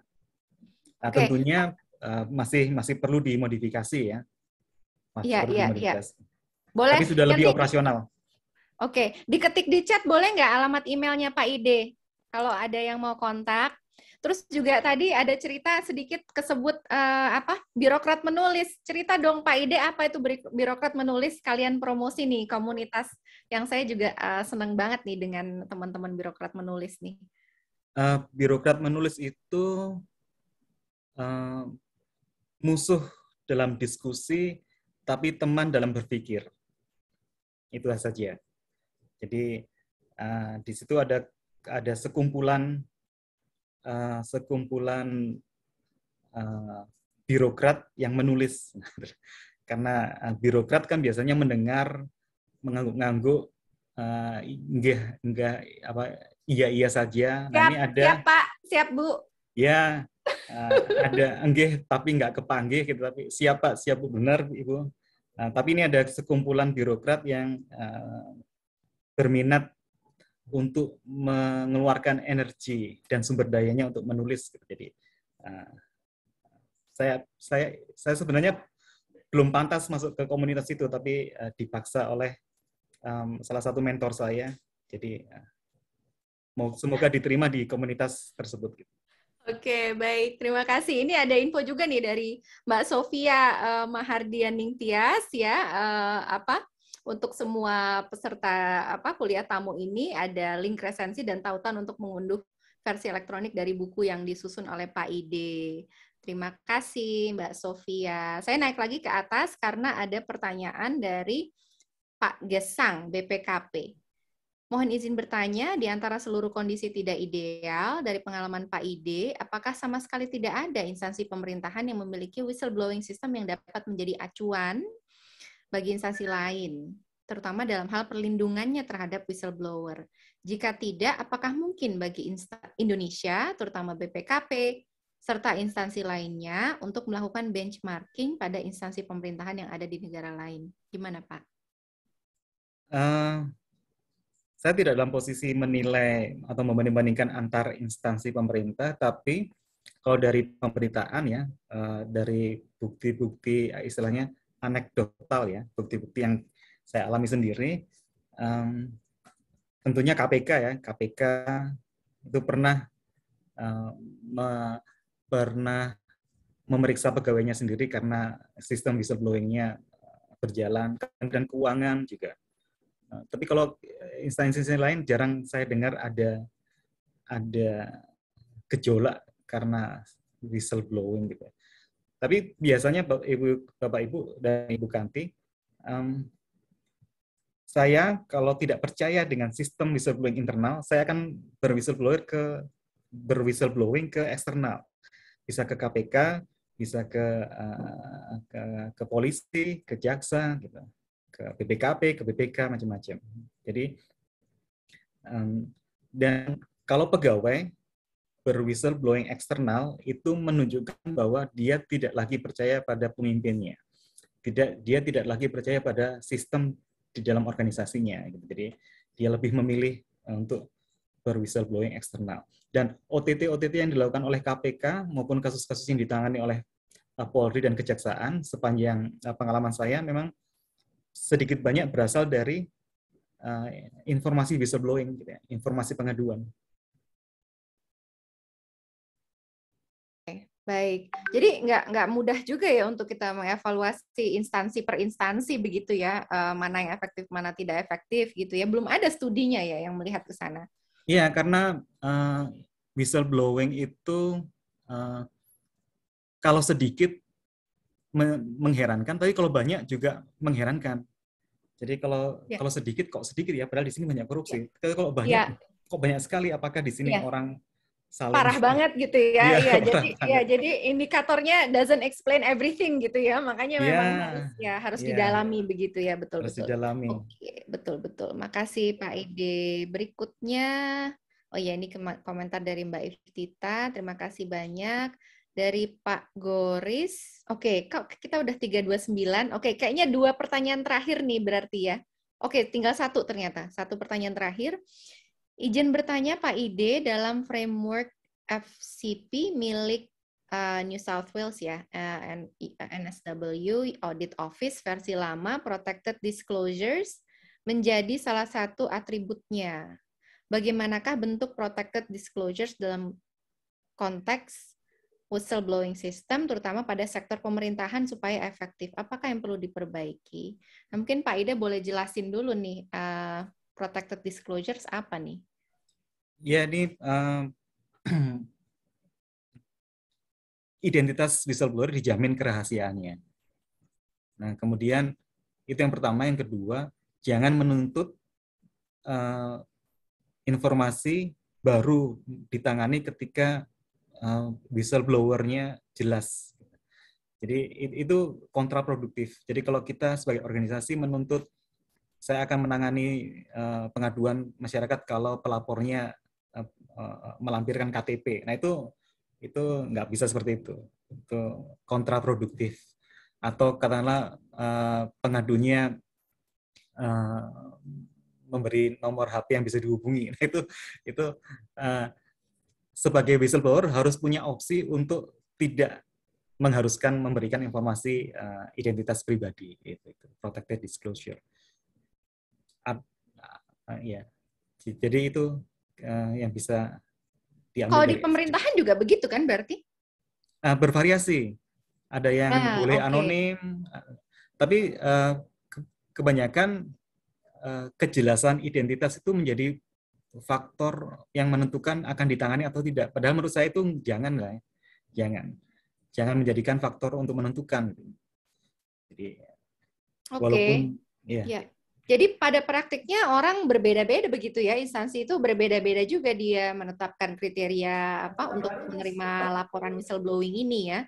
Nah, tentunya masih perlu dimodifikasi ya. Iya. Boleh. Tapi sudah lebih operasional. Oke, diketik di chat boleh nggak alamat emailnya Pak Ide? Kalau ada yang mau kontak. Terus juga tadi ada cerita sedikit kesebut Birokrat Menulis. Cerita dong Pak Ide, apa itu Birokrat Menulis? Kalian promosi nih komunitas yang saya juga senang banget nih dengan teman-teman Birokrat Menulis nih. Birokrat Menulis itu musuh dalam diskusi, tapi teman dalam berpikir. Itu saja. Jadi di situ ada sekumpulan birokrat yang menulis. Karena birokrat kan biasanya mendengar, mengangguk-angguk, iya saja. Siap, ini ada siap Pak, siap Bu. Ya, ada enggih tapi nggak kepanggih gitu, tapi siap Pak, siap Bu, benar Ibu. Tapi ini ada sekumpulan birokrat yang berminat untuk mengeluarkan energi dan sumber dayanya untuk menulis. Jadi saya sebenarnya belum pantas masuk ke komunitas itu, tapi dipaksa oleh salah satu mentor saya. Jadi semoga diterima di komunitas tersebut. Oke, baik. Terima kasih. Ini ada info juga nih dari Mbak Sofia Mahardian Ningtyas ya. Untuk semua peserta kuliah tamu ini ada link resensi dan tautan untuk mengunduh versi elektronik dari buku yang disusun oleh Pak Ide. Terima kasih Mbak Sofia. Saya naik lagi ke atas karena ada pertanyaan dari Pak Gesang, BPKP. Mohon izin bertanya, di antara seluruh kondisi tidak ideal dari pengalaman Pak Ide, apakah sama sekali tidak ada instansi pemerintahan yang memiliki whistleblowing system yang dapat menjadi acuan bagi instansi lain, terutama dalam hal perlindungannya terhadap whistleblower? Jika tidak, apakah mungkin bagi Indonesia, terutama BPKP, serta instansi lainnya untuk melakukan benchmarking pada instansi pemerintahan yang ada di negara lain? Gimana, Pak? Saya tidak dalam posisi menilai atau membanding-bandingkan antar instansi pemerintah, tapi kalau dari pemberitaan ya, dari bukti-bukti istilahnya anekdotal ya, bukti-bukti yang saya alami sendiri, tentunya KPK ya, KPK itu pernah memeriksa pegawainya sendiri karena sistem whistleblowing-nya berjalan, dan keuangan juga. Tapi kalau instansi lain jarang saya dengar ada gejolak karena whistleblowing gitu. Tapi biasanya Bapak Ibu dan Ibu Kanti, saya kalau tidak percaya dengan sistem whistleblowing internal, saya akan berwhistleblowing ke eksternal, bisa ke KPK, bisa ke polisi, ke jaksa, gitu, ke BPKP, ke BPK, macam-macam. Jadi, dan kalau pegawai berwhistleblowing eksternal itu menunjukkan bahwa dia tidak lagi percaya pada pemimpinnya, dia tidak lagi percaya pada sistem di dalam organisasinya. Jadi dia lebih memilih untuk berwhistleblowing eksternal. Dan OTT yang dilakukan oleh KPK maupun kasus-kasus yang ditangani oleh Polri dan Kejaksaan sepanjang pengalaman saya memang sedikit banyak berasal dari informasi whistleblowing, gitu ya, informasi pengaduan. Baik, jadi nggak mudah juga ya untuk kita mengevaluasi instansi per instansi begitu ya, mana yang efektif, mana tidak efektif gitu ya. Belum ada studinya ya yang melihat ke sana. Iya, karena whistleblowing itu kalau sedikit mengherankan, tapi kalau banyak juga mengherankan. Jadi kalau sedikit kok sedikit ya, padahal di sini banyak korupsi. Tapi kalau banyak kok banyak sekali, apakah di sini orang saling parah banget gitu ya. Iya, jadi indikatornya doesn't explain everything gitu ya. Makanya memang harus didalami begitu ya, betul. Didalami. Oke, betul. Makasih Pak Ide. Berikutnya, ini komentar dari Mbak Iftita. Terima kasih banyak. Dari Pak Goris. Oke, kita udah 329. Oke, kayaknya 2 pertanyaan terakhir nih berarti ya. Oke, tinggal 1 ternyata. 1 pertanyaan terakhir. Izin bertanya Pak Ide, dalam framework FCP milik New South Wales ya, NSW Audit Office versi lama, Protected Disclosures menjadi salah satu atributnya. Bagaimanakah bentuk Protected Disclosures dalam konteks whistleblowing system, terutama pada sektor pemerintahan supaya efektif? Apakah yang perlu diperbaiki? Nah, mungkin Pak Ide boleh jelasin dulu nih, Protected Disclosures apa nih? Ya, ini identitas whistleblower dijamin kerahasiaannya. Nah, kemudian itu yang pertama. Yang kedua, jangan menuntut informasi baru ditangani ketika whistleblower-nya jelas. Jadi itu kontraproduktif. Jadi kalau kita sebagai organisasi menuntut, saya akan menangani pengaduan masyarakat kalau pelapornya melampirkan KTP. Nah, itu nggak bisa seperti itu. Itu kontraproduktif. Atau katakanlah pengadunya memberi nomor HP yang bisa dihubungi. Nah, itu sebagai whistleblower harus punya opsi untuk tidak mengharuskan memberikan informasi identitas pribadi. Itu protected disclosure. Ya, jadi itu yang bisa diambil Kalau di dari pemerintahan juga begitu kan berarti? bervariasi. Ada yang boleh anonim, tapi kebanyakan kejelasan identitas itu menjadi faktor yang menentukan akan ditangani atau tidak. Padahal menurut saya itu jangan lah, jangan menjadikan faktor untuk menentukan. Jadi walaupun ya. Jadi pada praktiknya orang berbeda-beda begitu ya, instansi itu berbeda-beda juga dia menetapkan kriteria apa untuk menerima laporan whistleblowing ini ya.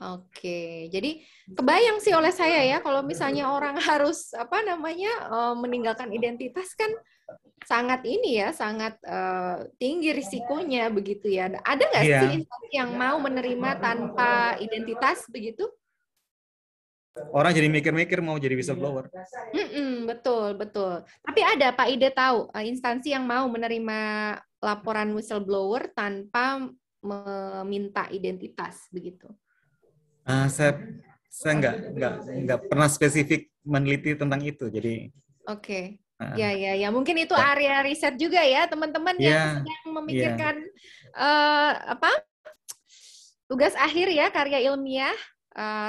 Oke, jadi kebayang sih oleh saya ya kalau misalnya orang harus meninggalkan identitas kan sangat ini ya, sangat tinggi risikonya begitu ya. Ada nggak sih instansi yang mau menerima tanpa identitas begitu? Orang jadi mikir-mikir mau jadi whistleblower. Betul. Tapi ada Pak Ide tahu instansi yang mau menerima laporan whistleblower tanpa meminta identitas begitu? Saya nggak pernah spesifik meneliti tentang itu, jadi. Oke. Ya. Mungkin itu area riset juga ya, teman-teman yang sedang memikirkan tugas akhir ya, karya ilmiah.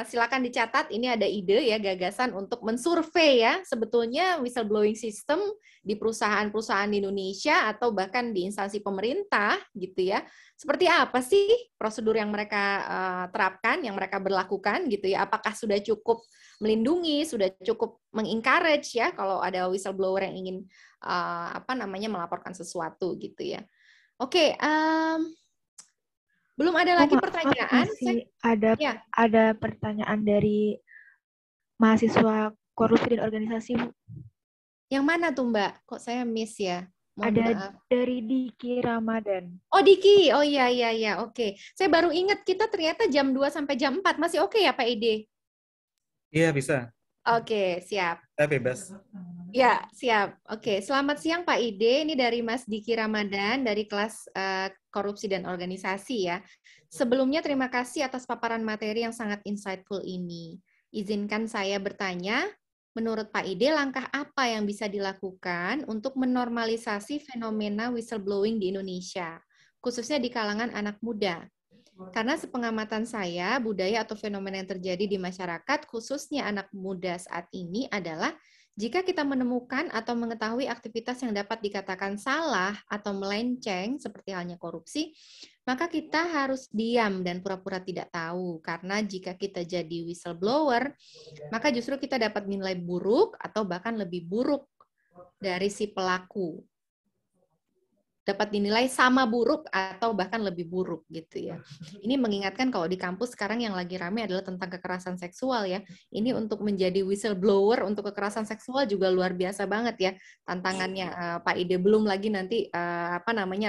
Silakan dicatat, ini ada ide ya, gagasan untuk mensurvei ya sebetulnya whistleblowing system di perusahaan-perusahaan di Indonesia atau bahkan di instansi pemerintah gitu ya. Seperti apa sih prosedur yang mereka terapkan, yang mereka berlakukan gitu ya? Apakah sudah cukup melindungi, sudah cukup mengencourage ya kalau ada whistleblower yang ingin melaporkan sesuatu gitu ya. Oke, belum ada lagi pertanyaan? Ada pertanyaan dari mahasiswa korupsi dan organisasi, Bu. Yang mana tuh, Mbak? Kok saya miss ya? Ada dari Diki Ramadan. Oh, Diki. Oh iya. Oke. Saya baru ingat kita ternyata jam 2 sampai jam 4. Masih oke ya, Pak Ide? Iya, bisa. Oke, siap. Saya bebas. Ya, siap. Oke, selamat siang Pak Ide. Ini dari Mas Diki Ramadan dari kelas korupsi dan organisasi ya. Sebelumnya terima kasih atas paparan materi yang sangat insightful ini. Izinkan saya bertanya, menurut Pak Ide langkah apa yang bisa dilakukan untuk menormalisasi fenomena whistleblowing di Indonesia, khususnya di kalangan anak muda? Karena sepengamatan saya, budaya atau fenomena yang terjadi di masyarakat, khususnya anak muda saat ini adalah jika kita menemukan atau mengetahui aktivitas yang dapat dikatakan salah atau melenceng, seperti halnya korupsi, maka kita harus diam dan pura-pura tidak tahu. Karena jika kita jadi whistleblower, maka justru kita dapat nilai buruk atau bahkan lebih buruk dari si pelaku. Dapat dinilai sama buruk atau bahkan lebih buruk gitu ya. Ini mengingatkan kalau di kampus sekarang yang lagi rame adalah tentang kekerasan seksual ya. Ini untuk menjadi whistleblower untuk kekerasan seksual juga luar biasa banget ya tantangannya Pak Ide. Belum lagi nanti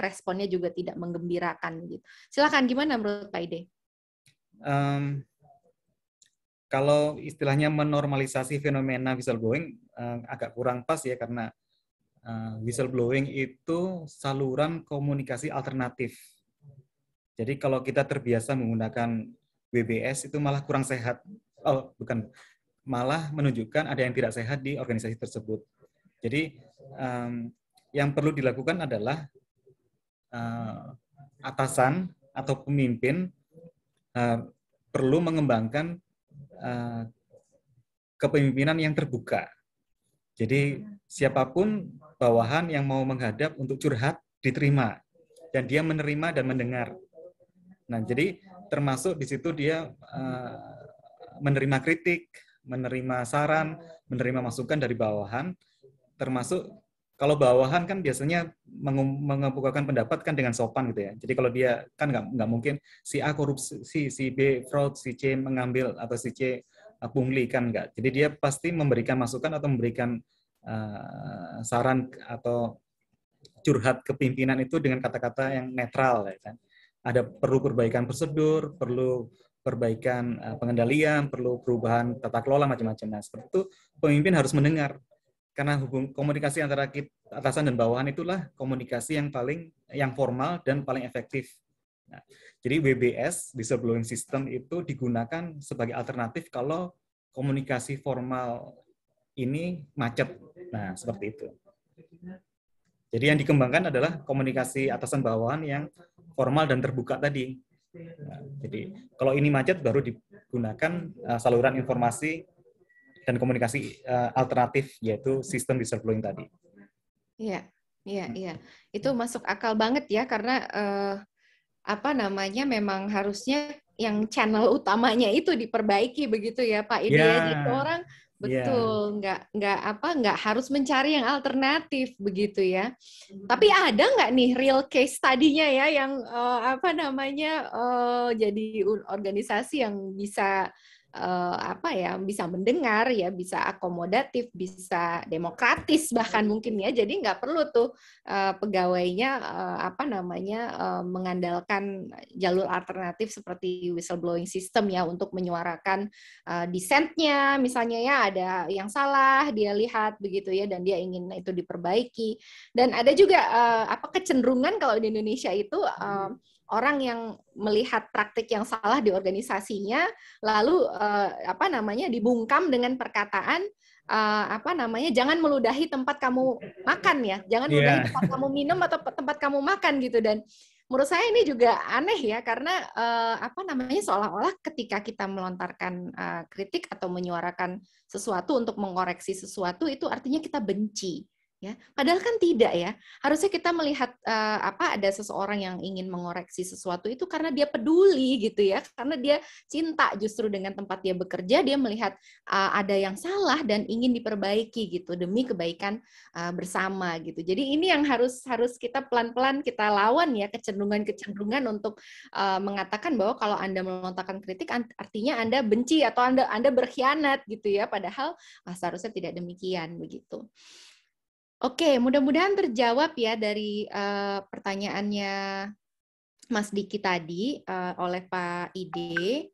responnya juga tidak menggembirakan gitu. Silakan, gimana menurut Pak Ide? Kalau istilahnya menormalisasi fenomena whistleblowing agak kurang pas ya, karena whistleblowing itu saluran komunikasi alternatif. Jadi kalau kita terbiasa menggunakan WBS itu malah kurang sehat. Oh, bukan. Malah menunjukkan ada yang tidak sehat di organisasi tersebut. Jadi yang perlu dilakukan adalah atasan atau pemimpin perlu mengembangkan kepemimpinan yang terbuka. Jadi siapapun bawahan yang mau menghadap untuk curhat diterima dan dia menerima dan mendengar. Nah, jadi termasuk di situ dia menerima kritik, menerima saran, menerima masukan dari bawahan. Termasuk kalau bawahan kan biasanya mengemukakan pendapat kan dengan sopan gitu ya. Jadi kalau dia kan nggak mungkin si A korupsi, si B fraud, si C mengambil atau si C pungli, kan enggak. Jadi dia pasti memberikan masukan atau memberikan saran atau curhat ke pimpinan itu dengan kata-kata yang netral ya kan. Ada perlu perbaikan prosedur, perlu perbaikan pengendalian, perlu perubahan tata kelola macam-macam. Nah, seperti itu pemimpin harus mendengar. Karena komunikasi antara atasan dan bawahan itulah komunikasi yang formal dan paling efektif. Nah, jadi WBS, whistleblowing system, itu digunakan sebagai alternatif kalau komunikasi formal ini macet. Nah, seperti itu. Jadi yang dikembangkan adalah komunikasi atasan bawahan yang formal dan terbuka tadi. Nah, jadi kalau ini macet baru digunakan saluran informasi dan komunikasi alternatif, yaitu sistem whistleblowing tadi. Iya, iya. Itu masuk akal banget ya, karena memang harusnya yang channel utamanya itu diperbaiki begitu ya Pak Ide ya. Jadi orang betul nggak harus mencari yang alternatif begitu ya. Tapi ada nggak nih real case study-nya ya yang jadi organisasi yang bisa bisa mendengar ya, bisa akomodatif, bisa demokratis bahkan mungkin ya. Jadi nggak perlu tuh pegawainya mengandalkan jalur alternatif seperti whistleblowing system ya untuk menyuarakan dissent-nya misalnya ya, ada yang salah dia lihat begitu ya dan dia ingin itu diperbaiki. Dan ada juga kecenderungan kalau di Indonesia itu orang yang melihat praktik yang salah di organisasinya lalu dibungkam dengan perkataan jangan meludahi tempat kamu makan ya, jangan meludahi tempat kamu minum atau tempat kamu makan gitu. Dan menurut saya ini juga aneh ya, karena seolah-olah ketika kita melontarkan kritik atau menyuarakan sesuatu untuk mengoreksi sesuatu itu artinya kita benci. Ya, padahal kan tidak ya. Harusnya kita melihat ada seseorang yang ingin mengoreksi sesuatu itu karena dia peduli gitu ya, karena dia cinta justru dengan tempat dia bekerja, dia melihat ada yang salah dan ingin diperbaiki gitu demi kebaikan bersama gitu. Jadi ini yang harus kita pelan-pelan kita lawan ya, kecenderungan untuk mengatakan bahwa kalau Anda melontarkan kritik artinya Anda benci atau Anda berkhianat gitu ya, padahal seharusnya tidak demikian begitu. Oke, mudah-mudahan terjawab ya dari pertanyaannya Mas Diki tadi oleh Pak Ide.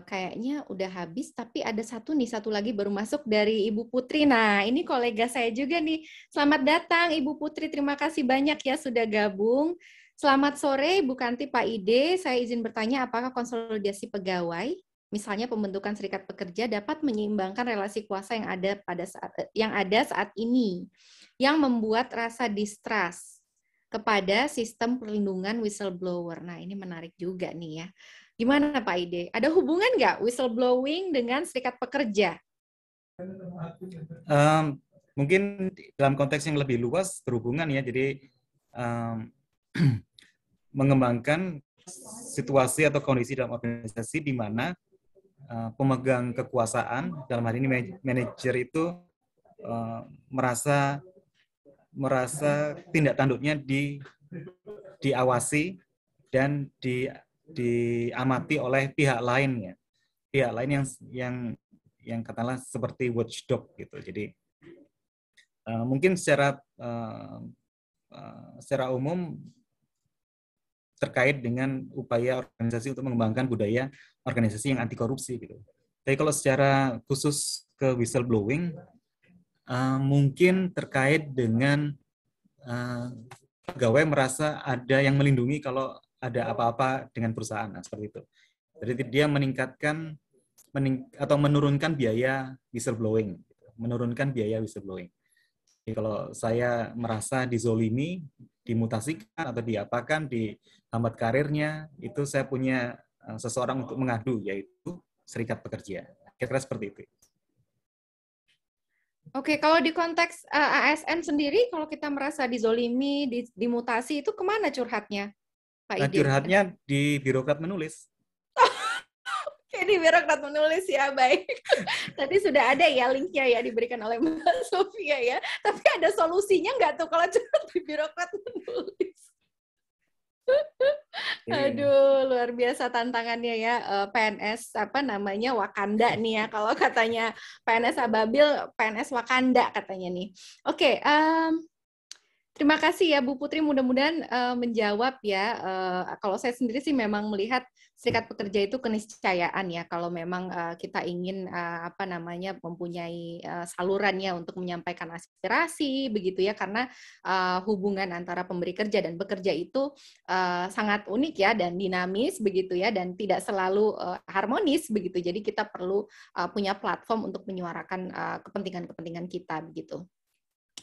Kayaknya udah habis, tapi ada satu lagi baru masuk dari Ibu Putri. Nah, ini kolega saya juga nih. Selamat datang Ibu Putri, terima kasih banyak ya sudah gabung. Selamat sore Ibu Kanti, Pak Ide. Saya izin bertanya, apakah konsolidasi pegawai, misalnya pembentukan serikat pekerja, dapat menyeimbangkan relasi kuasa yang ada saat ini, yang membuat rasa distrust kepada sistem perlindungan whistleblower. Nah, ini menarik juga nih ya. Gimana Pak Ide? Ada hubungan nggak whistleblowing dengan serikat pekerja? Mungkin dalam konteks yang lebih luas berhubungan ya. Jadi mengembangkan situasi atau kondisi dalam organisasi di mana pemegang kekuasaan, dalam hal ini manajer itu merasa tindak tanduknya diawasi dan diamati oleh pihak lain yang katakanlah seperti watchdog gitu. Jadi mungkin secara umum terkait dengan upaya organisasi untuk mengembangkan budaya organisasi yang anti korupsi gitu. Tapi kalau secara khusus ke whistleblowing, mungkin terkait dengan pegawai merasa ada yang melindungi kalau ada apa-apa dengan perusahaan, seperti itu. Jadi dia menurunkan biaya whistleblowing, Jadi kalau saya merasa dizolimi, dimutasikan atau diapakan, dihambat karirnya, itu saya punya seseorang untuk mengadu, yaitu serikat pekerja. Kira-kira seperti itu. Oke, kalau di konteks ASN sendiri, kalau kita merasa dizolimi, dimutasi, itu kemana curhatnya, Pak Ide? Curhatnya di birokrat menulis. Oke, di birokrat menulis ya, baik. Tadi sudah ada ya linknya ya diberikan oleh Mbak Sofia ya. Tapi ada solusinya nggak tuh kalau curhat di birokrat menulis? Aduh, luar biasa tantangannya ya PNS Wakanda nih ya. Kalau katanya PNS Ababil, PNS Wakanda katanya nih. Oke, terima kasih ya Bu Putri, mudah-mudahan menjawab ya. Kalau saya sendiri sih memang melihat serikat pekerja itu keniscayaan ya. Kalau memang kita ingin mempunyai salurannya untuk menyampaikan aspirasi begitu ya, karena hubungan antara pemberi kerja dan pekerja itu sangat unik ya dan dinamis begitu ya, dan tidak selalu harmonis begitu. Jadi kita perlu punya platform untuk menyuarakan kepentingan-kepentingan kita begitu.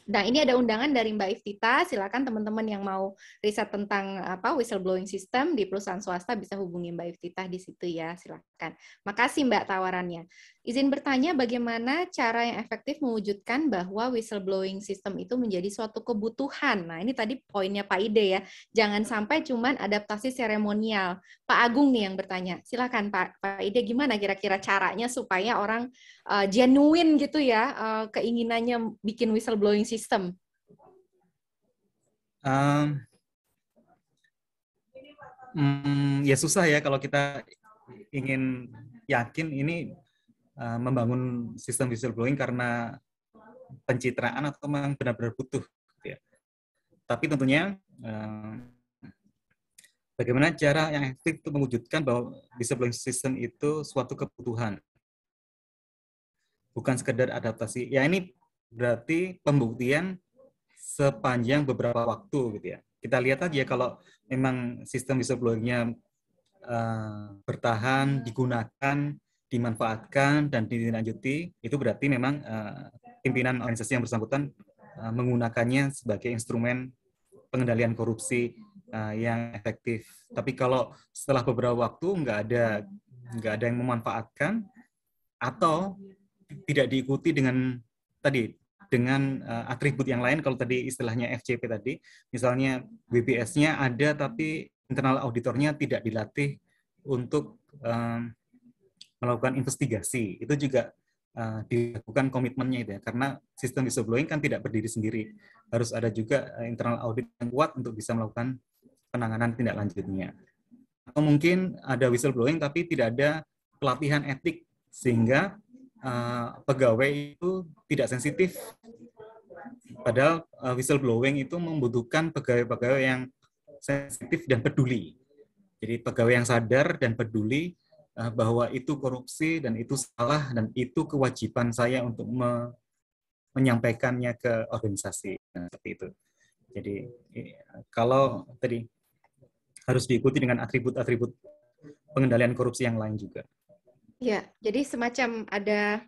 Nah, ini ada undangan dari Mbak Iftita. Silakan teman-teman yang mau riset tentang whistleblowing system di perusahaan swasta bisa hubungi Mbak Iftita di situ ya. Silakan. Makasih Mbak tawarannya. Izin bertanya bagaimana cara yang efektif mewujudkan bahwa whistleblowing system itu menjadi suatu kebutuhan. Nah, ini tadi poinnya Pak Ide ya. Jangan sampai cuman adaptasi seremonial. Pak Agung nih yang bertanya. Silakan Pak Ide, gimana kira-kira caranya supaya orang genuine gitu ya, keinginannya bikin whistleblowing system? Ya susah ya kalau kita ingin yakin ini membangun sistem whistleblowing karena pencitraan atau memang benar-benar butuh. Gitu ya. Tapi tentunya bagaimana cara yang efektif untuk mewujudkan bahwa whistleblowing system itu suatu kebutuhan, bukan sekedar adaptasi. Ya ini berarti pembuktian sepanjang beberapa waktu gitu ya. Kita lihat aja kalau memang sistem whistleblowing-nya bertahan, digunakan, dimanfaatkan, dan ditindaklanjuti, itu berarti memang pimpinan organisasi yang bersangkutan menggunakannya sebagai instrumen pengendalian korupsi yang efektif. Tapi kalau setelah beberapa waktu nggak ada yang memanfaatkan atau tidak diikuti dengan atribut yang lain, kalau tadi istilahnya FCP tadi, misalnya WBS-nya ada tapi internal auditornya tidak dilatih untuk melakukan investigasi, itu juga dilakukan komitmennya itu ya, karena sistem whistleblowing kan tidak berdiri sendiri, harus ada juga internal audit yang kuat untuk bisa melakukan penanganan tindak lanjutnya. Atau mungkin ada whistleblowing tapi tidak ada pelatihan etik sehingga pegawai itu tidak sensitif. Padahal whistleblowing itu membutuhkan pegawai-pegawai yang sensitif dan peduli. Jadi pegawai yang sadar dan peduli bahwa itu korupsi dan itu salah dan itu kewajiban saya untuk menyampaikannya ke organisasi. Nah, seperti itu. Jadi kalau tadi harus diikuti dengan atribut-atribut pengendalian korupsi yang lain juga. Ya, jadi semacam ada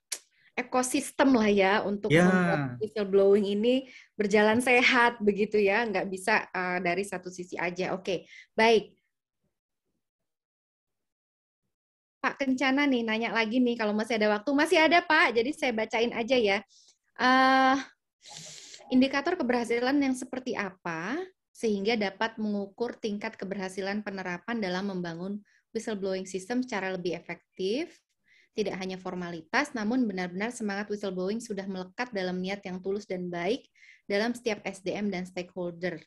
ekosistem lah ya untuk membuat whistleblowing ini berjalan sehat begitu ya, nggak bisa dari satu sisi aja. Oke, baik. Pak Kencana nih nanya lagi nih kalau masih ada waktu. Masih ada Pak, jadi saya bacain aja ya. Indikator keberhasilan yang seperti apa sehingga dapat mengukur tingkat keberhasilan penerapan dalam membangun whistleblowing system secara lebih efektif, tidak hanya formalitas, namun benar-benar semangat whistleblowing sudah melekat dalam niat yang tulus dan baik dalam setiap SDM dan stakeholder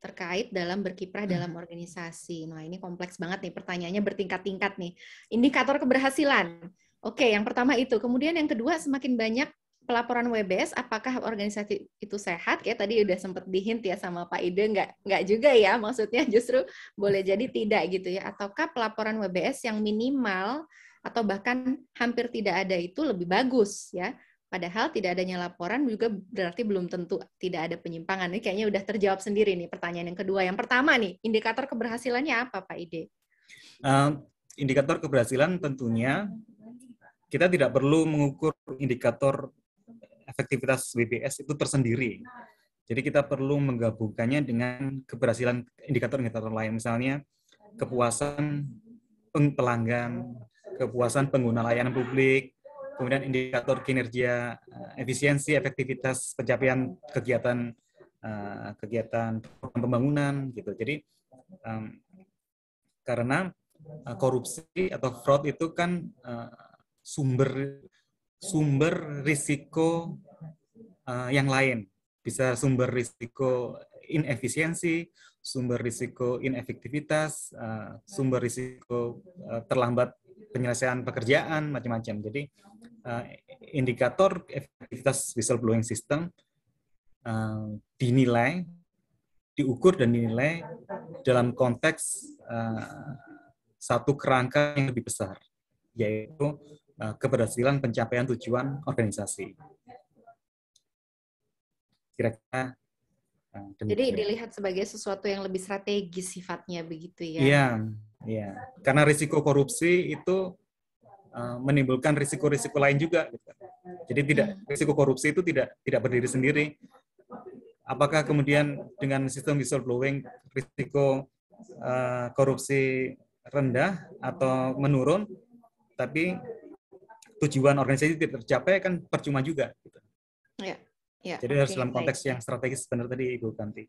terkait dalam berkiprah dalam organisasi. Nah, ini kompleks banget nih, pertanyaannya bertingkat-tingkat nih. Indikator keberhasilan. Oke, yang pertama itu. Kemudian yang kedua, semakin banyak pelaporan WBS, apakah organisasi itu sehat? Kayak tadi udah sempat dihint ya sama Pak Ide, nggak juga ya, maksudnya justru boleh jadi tidak gitu ya. Ataukah pelaporan WBS yang minimal atau bahkan hampir tidak ada itu lebih bagus ya? Padahal tidak adanya laporan juga berarti belum tentu tidak ada penyimpangan. Ini kayaknya udah terjawab sendiri nih pertanyaan yang kedua. Yang pertama nih, indikator keberhasilannya apa Pak Ide? Indikator keberhasilan tentunya kita tidak perlu mengukur indikator efektivitas WBS itu tersendiri. Jadi kita perlu menggabungkannya dengan keberhasilan indikator-indikator lain. Misalnya kepuasan pelanggan, kepuasan pengguna layanan publik, kemudian indikator kinerja, efisiensi, efektivitas pencapaian kegiatan pembangunan gitu. Jadi karena korupsi atau fraud itu kan sumber risiko yang lain, bisa sumber risiko inefisiensi, sumber risiko inefektivitas, sumber risiko terlambat penyelesaian pekerjaan, macam-macam. Jadi indikator efektivitas whistleblowing system diukur dan dinilai dalam konteks satu kerangka yang lebih besar, yaitu keberhasilan pencapaian tujuan organisasi. Kira-kira jadi dilihat sebagai sesuatu yang lebih strategis sifatnya begitu ya? Iya. Karena risiko korupsi itu menimbulkan risiko-risiko lain juga. Gitu. Jadi risiko korupsi itu tidak berdiri sendiri. apakah kemudian dengan sistem whistleblowing risiko korupsi rendah atau menurun, tapi tujuan organisasi tidak tercapai, kan percuma juga. Gitu. Ya, ya. Jadi harus dalam konteks yang strategis benar tadi Ibu Kanti.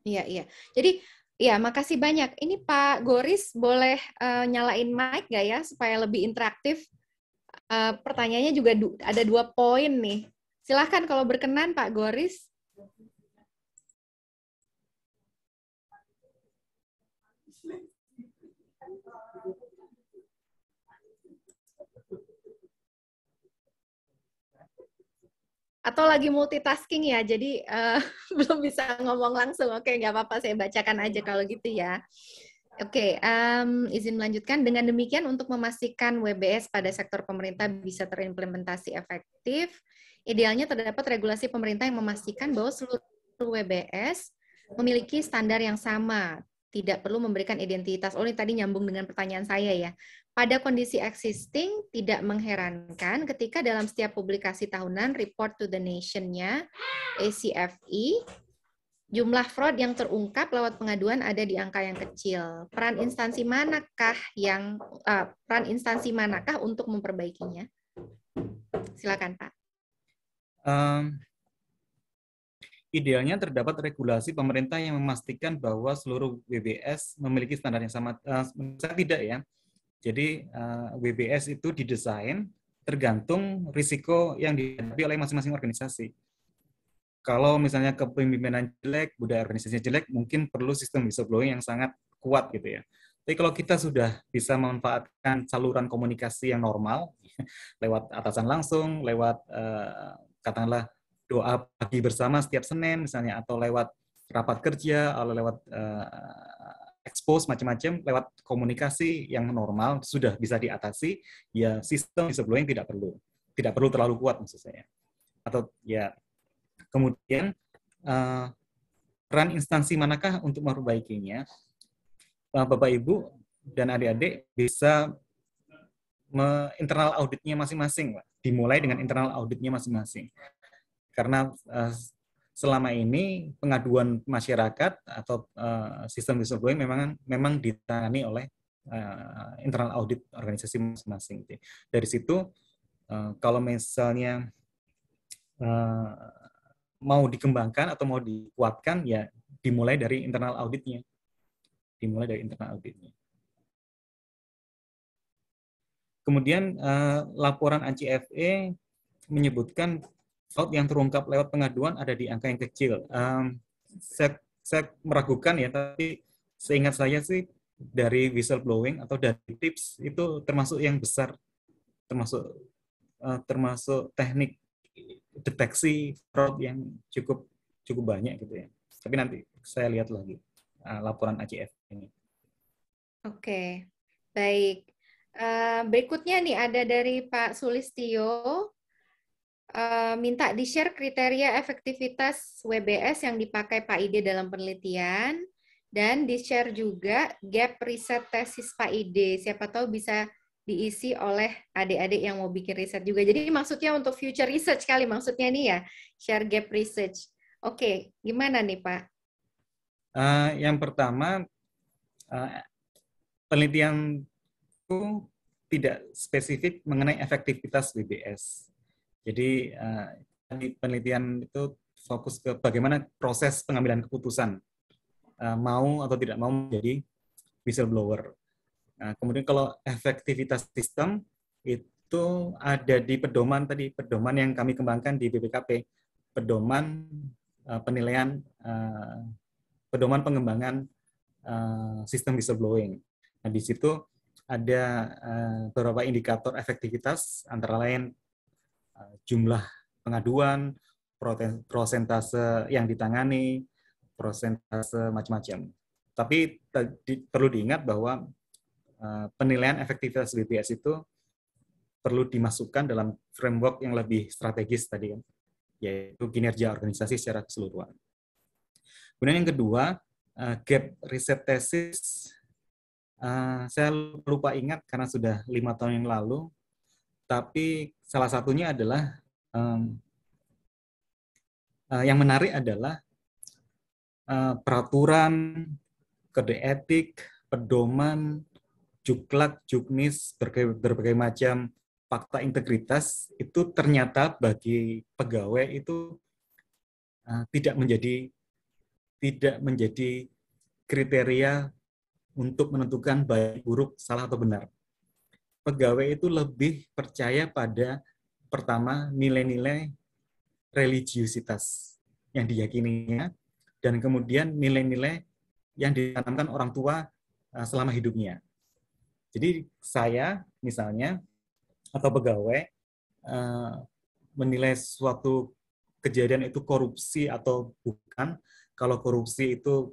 Iya, iya. Jadi ya, makasih banyak. Ini Pak Goris boleh nyalain mic nggak ya supaya lebih interaktif? Pertanyaannya juga ada 2 poin nih. Silahkan kalau berkenan Pak Goris. Atau lagi multitasking ya, jadi belum bisa ngomong langsung. Oke, nggak apa-apa, saya bacakan aja kalau gitu ya. Oke, izin melanjutkan. Dengan demikian, untuk memastikan WBS pada sektor pemerintah bisa terimplementasi efektif, idealnya terdapat regulasi pemerintah yang memastikan bahwa seluruh WBS memiliki standar yang sama, tidak perlu memberikan identitas. Oh, ini tadi nyambung dengan pertanyaan saya ya. Pada kondisi existing, tidak mengherankan ketika dalam setiap publikasi tahunan report to the nation-nya, ACFE, jumlah fraud yang terungkap lewat pengaduan ada di angka yang kecil. Peran instansi manakah untuk memperbaikinya? Silakan, Pak. Idealnya terdapat regulasi pemerintah yang memastikan bahwa seluruh WBS memiliki standar yang sama. Tidak ya. Jadi WBS itu didesain tergantung risiko yang dihadapi oleh masing-masing organisasi. Kalau misalnya kepemimpinan jelek, budaya organisasinya jelek, mungkin perlu sistem whistleblowing yang sangat kuat gitu ya. Tapi kalau kita sudah bisa memanfaatkan saluran komunikasi yang normal, lewat atasan langsung, lewat katakanlah doa pagi bersama setiap Senin misalnya, atau lewat rapat kerja, atau lewat expose macam-macam, lewat komunikasi yang normal sudah bisa diatasi, ya sistem whistleblowing tidak perlu terlalu kuat maksud saya. Atau ya kemudian peran instansi manakah untuk memperbaikinya? Bapak Ibu dan adik-adik bisa internal auditnya masing-masing, dimulai dengan internal auditnya masing-masing. Karena selama ini pengaduan masyarakat atau sistem whistleblowing memang ditangani oleh internal audit organisasi masing-masing. Dari situ kalau misalnya mau dikembangkan atau mau dikuatkan, ya dimulai dari internal auditnya. Kemudian laporan ACFE menyebutkan fraud yang terungkap lewat pengaduan ada di angka yang kecil. Saya meragukan ya, tapi seingat saya sih dari whistleblowing atau dari tips itu termasuk yang besar, termasuk teknik deteksi fraud yang cukup banyak gitu ya. Tapi nanti saya lihat lagi laporan ACF ini. Oke, baik. Berikutnya nih ada dari Pak Sulistyo. Minta di-share kriteria efektivitas WBS yang dipakai Pak Ide dalam penelitian, dan di-share juga gap riset tesis Pak Ide. Siapa tahu bisa diisi oleh adik-adik yang mau bikin riset juga. Jadi maksudnya untuk future research kali maksudnya nih ya, share gap research. Oke, gimana nih Pak? Yang pertama, penelitian itu tidak spesifik mengenai efektivitas WBS. Jadi penelitian itu fokus ke bagaimana proses pengambilan keputusan, mau atau tidak mau menjadi whistleblower. Nah, kemudian kalau efektivitas sistem itu ada di pedoman yang kami kembangkan di BPKP, pedoman penilaian, pedoman pengembangan sistem whistleblowing. Nah, di situ ada beberapa indikator efektivitas, antara lain jumlah pengaduan, prosentase yang ditangani, prosentase macam-macam. Tapi perlu diingat bahwa penilaian efektivitas WBS itu perlu dimasukkan dalam framework yang lebih strategis tadi kan, yaitu kinerja organisasi secara keseluruhan. Kemudian yang kedua, gap riset tesis, saya lupa ingat karena sudah 5 tahun yang lalu, tapi salah satunya adalah yang menarik adalah peraturan, kode etik, pedoman, juklak, juknis, berbagai macam fakta integritas itu ternyata bagi pegawai itu tidak menjadi kriteria untuk menentukan baik buruk, salah atau benar. Pegawai itu lebih percaya pada pertama nilai-nilai religiusitas yang diyakininya, dan kemudian nilai-nilai yang ditanamkan orang tua selama hidupnya. Jadi saya misalnya atau pegawai menilai suatu kejadian itu korupsi atau bukan, kalau korupsi itu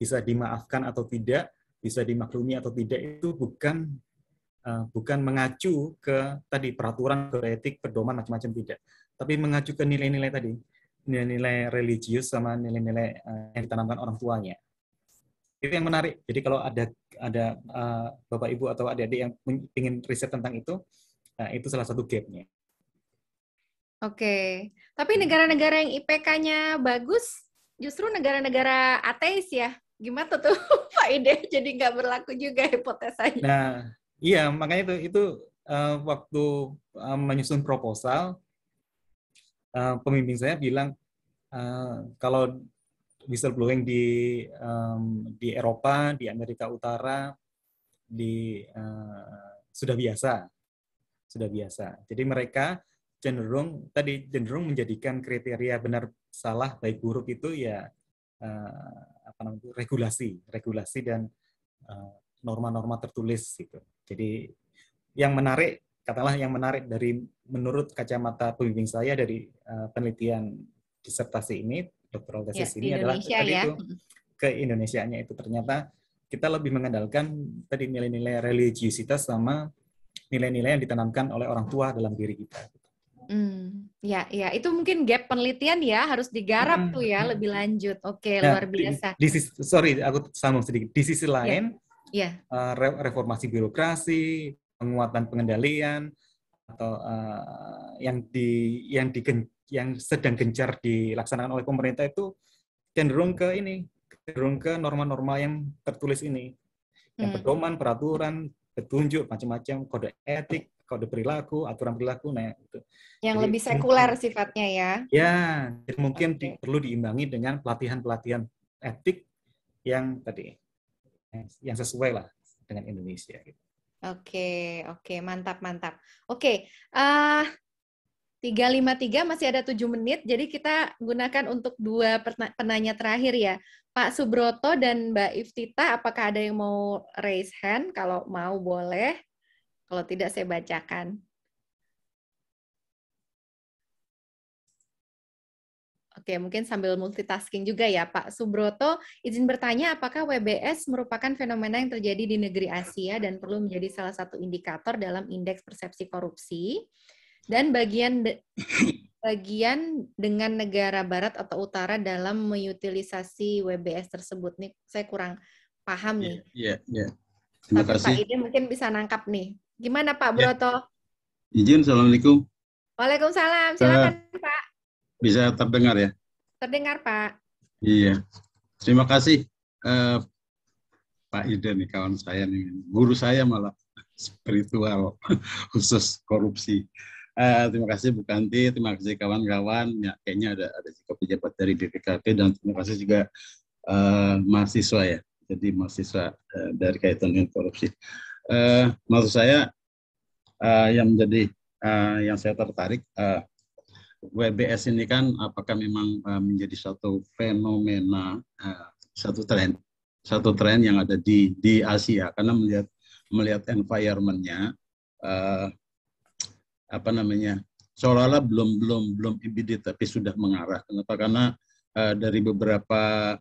bisa dimaafkan atau tidak, bisa dimaklumi atau tidak, itu bukan mengacu ke tadi peraturan, kode etik, pedoman macam-macam, tidak, tapi mengacu ke nilai-nilai tadi, nilai-nilai religius sama nilai-nilai yang ditanamkan orang tuanya. Itu yang menarik. Jadi kalau ada Bapak Ibu atau adik-adik yang ingin riset tentang itu salah satu gap-nya. Oke, tapi negara-negara yang IPK-nya bagus justru negara-negara ateis ya. Gimana tuh Pak Ide? Jadi nggak berlaku juga hipotesanya. Nah, iya, makanya itu waktu menyusun proposal, pembimbing saya bilang kalau whistleblowing di Eropa, di Amerika Utara, sudah biasa. Jadi mereka cenderung menjadikan kriteria benar salah baik buruk itu ya regulasi dan norma-norma tertulis gitu. Jadi yang menarik dari menurut kacamata pembimbing saya dari penelitian disertasi ini, doktoral tesis ini adalah tadi itu ke-Indonesianya itu ternyata kita lebih mengandalkan tadi nilai-nilai religiusitas sama nilai-nilai yang ditanamkan oleh orang tua dalam diri kita. Ya, itu mungkin gap penelitian ya, harus digarap tuh ya lebih lanjut. Oke, nah, luar biasa. Aku sambung sedikit. Di sisi lain, reformasi birokrasi, penguatan pengendalian atau yang sedang gencar dilaksanakan oleh pemerintah itu cenderung ke norma-norma yang tertulis ini, yang pedoman, peraturan, petunjuk, macam-macam, kode etik, kode perilaku, aturan perilaku, nah itu. Yang lebih sekuler sifatnya ya. Ya, jadi mungkin perlu diimbangi dengan pelatihan-pelatihan etik yang tadi, yang sesuai lah dengan Indonesia. Oke, mantap. Oke, 3:53 masih ada 7 menit, jadi kita gunakan untuk 2 penanya terakhir ya. Pak Subroto dan Mbak Iftita, apakah ada yang mau raise hand? Kalau mau boleh, kalau tidak saya bacakan. Oke, mungkin sambil multitasking juga ya, Pak Subroto. Izin bertanya, apakah WBS merupakan fenomena yang terjadi di negeri Asia dan perlu menjadi salah satu indikator dalam indeks persepsi korupsi? Dan bagian dengan negara Barat atau Utara dalam mengutilisasi WBS tersebut nih, saya kurang paham nih. Iya. Terima kasih. Pak Ide mungkin bisa nangkap nih. Gimana Pak Broto? Izin, Assalamualaikum. Waalaikumsalam. Silakan Pak. Bisa terdengar ya? Terdengar Pak. Iya. Terima kasih Pak Ide nih, kawan saya nih, guru saya malah spiritual khusus korupsi. Terima kasih Bu Kanti, terima kasih kawan-kawan. Ya, kayaknya ada juga pejabat dari BPKP, dan terima kasih juga mahasiswa ya. Jadi mahasiswa dari kaitan dengan korupsi. Maksud saya yang menjadi yang saya tertarik, WBS ini kan apakah memang menjadi suatu fenomena, satu tren yang ada di Asia, karena melihat environment-nya, seolah-olah belum immediate tapi sudah mengarah. Kenapa? Karena dari beberapa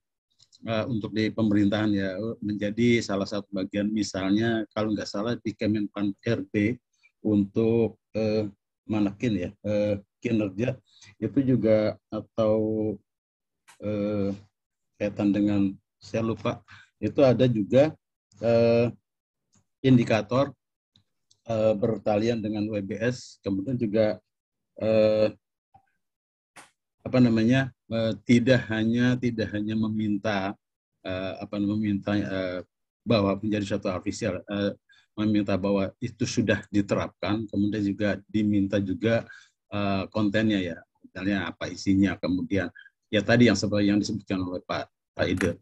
untuk di pemerintahan ya menjadi salah satu bagian, misalnya kalau nggak salah di Kemenpan RB untuk manakin ya kinerja itu juga, atau kaitan dengan saya lupa, itu ada juga indikator bertalian dengan WBS, kemudian juga tidak hanya meminta bahwa menjadi suatu official, meminta bahwa itu sudah diterapkan, kemudian juga diminta juga kontennya ya, misalnya apa isinya, kemudian ya tadi yang seperti yang disebutkan oleh Pak Ide,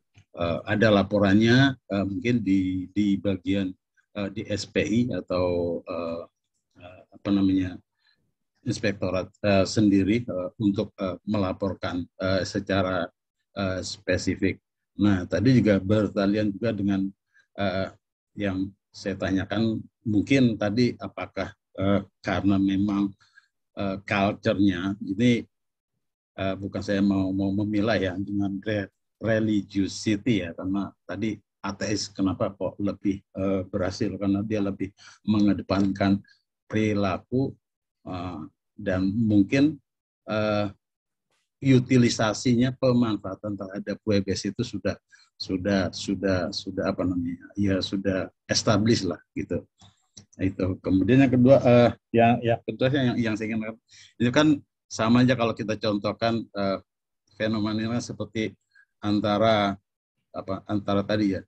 ada laporannya mungkin di bagian di SPI atau inspektorat sendiri untuk melaporkan secara spesifik. Nah, tadi juga bertalian juga dengan yang saya tanyakan, mungkin tadi apakah karena memang culture-nya ini bukan saya mau memilah ya dengan religiosity ya, karena tadi ateis kenapa kok lebih berhasil, karena dia lebih mengedepankan perilaku dan mungkin utilisasinya, pemanfaatan terhadap WebS itu sudah established lah gitu. Itu kemudian yang kedua yang saya ingin itu kan sama aja kalau kita contohkan fenomena seperti antara tadi ya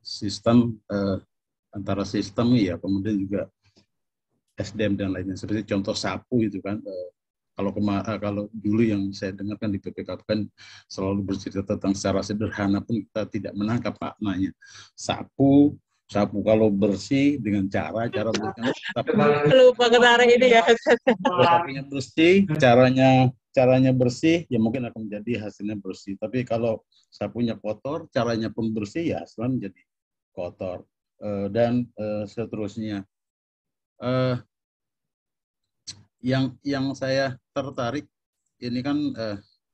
antara sistem ya, kemudian juga SDM dan lainnya, seperti contoh sapu itu kan. Kalau dulu yang saya dengarkan di PPKP kan selalu bercerita tentang secara sederhana pun kita tidak menangkap maknanya. Sapu kalau bersih dengan cara bersih, tapi lupa ketara ini ya. sapunya bersih, caranya bersih ya mungkin akan menjadi hasilnya bersih. Tapi kalau sapunya kotor, caranya pun bersih ya hasilnya menjadi kotor, dan seterusnya. Yang saya tertarik ini kan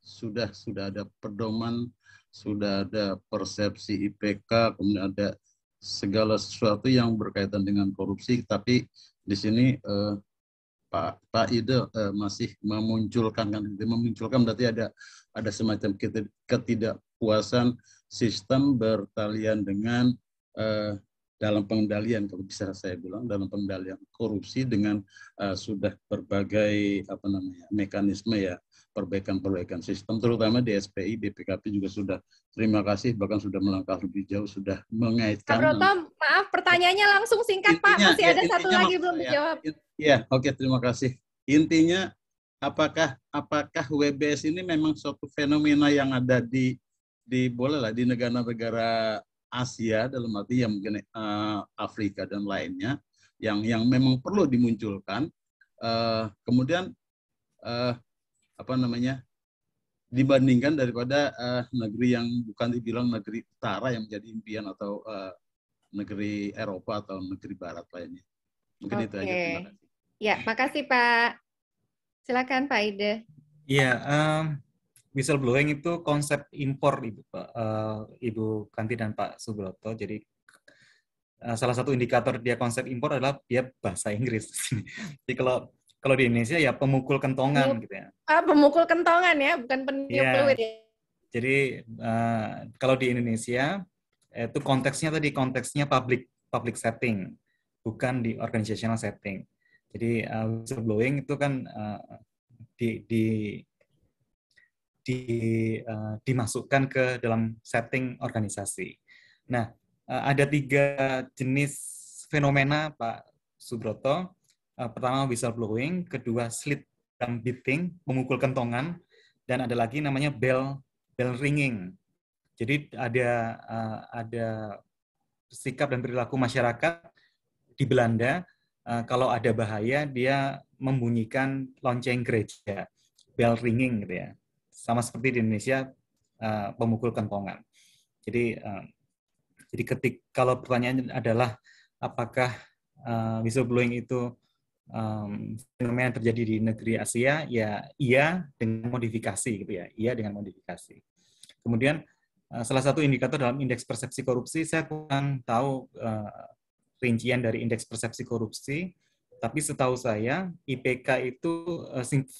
sudah ada pedoman, sudah ada persepsi IPK, kemudian ada segala sesuatu yang berkaitan dengan korupsi, tapi di sini Pak Ide masih memunculkan berarti ada semacam ketidakpuasan sistem bertalian dengan dalam pengendalian, kalau bisa saya bilang, dalam pengendalian korupsi dengan sudah berbagai mekanisme ya, perbaikan sistem, terutama di SPI, BPKP juga sudah, terima kasih, bahkan sudah melangkah lebih jauh, sudah mengaitkan. Pak Broto, maaf pertanyaannya langsung singkat Pak, masih ada satu lagi belum dijawab. Iya, oke, terima kasih. Intinya apakah WBS ini memang suatu fenomena yang ada di bolehlah di negara-negara Asia, dalam arti yang mungkin Afrika dan lainnya, yang memang perlu dimunculkan, kemudian dibandingkan daripada negeri yang bukan dibilang negeri utara yang menjadi impian, atau negeri Eropa atau negeri Barat lainnya. Mungkin itu aja. Terima kasih. Ya, makasih Pak. Silakan Pak Ide. Iya. Whistleblowing itu konsep impor, Ibu Kanti dan Pak Subroto. Jadi salah satu indikator dia konsep impor adalah dia bahasa Inggris. Jadi kalau di Indonesia ya pemukul kentongan gitu ya. Pemukul kentongan ya, bukan peniup peluit ya. Jadi kalau di Indonesia itu konteksnya public setting, bukan di organizational setting. Jadi whistleblowing itu kan dimasukkan ke dalam setting organisasi. Nah, ada 3 jenis fenomena Pak Subroto. Pertama whistleblowing, kedua slit drum beating, memukul kentongan, dan ada lagi namanya bell ringing. Jadi ada sikap dan perilaku masyarakat di Belanda, kalau ada bahaya dia membunyikan lonceng gereja, bell ringing gitu ya. Sama seperti di Indonesia pemukul kentongan. Jadi kalau pertanyaannya adalah apakah whistleblowing itu fenomena yang terjadi di negeri Asia, ya iya dengan modifikasi gitu ya, iya dengan modifikasi. Kemudian salah satu indikator dalam indeks persepsi korupsi, saya kurang tahu rincian dari indeks persepsi korupsi, tapi setahu saya IPK itu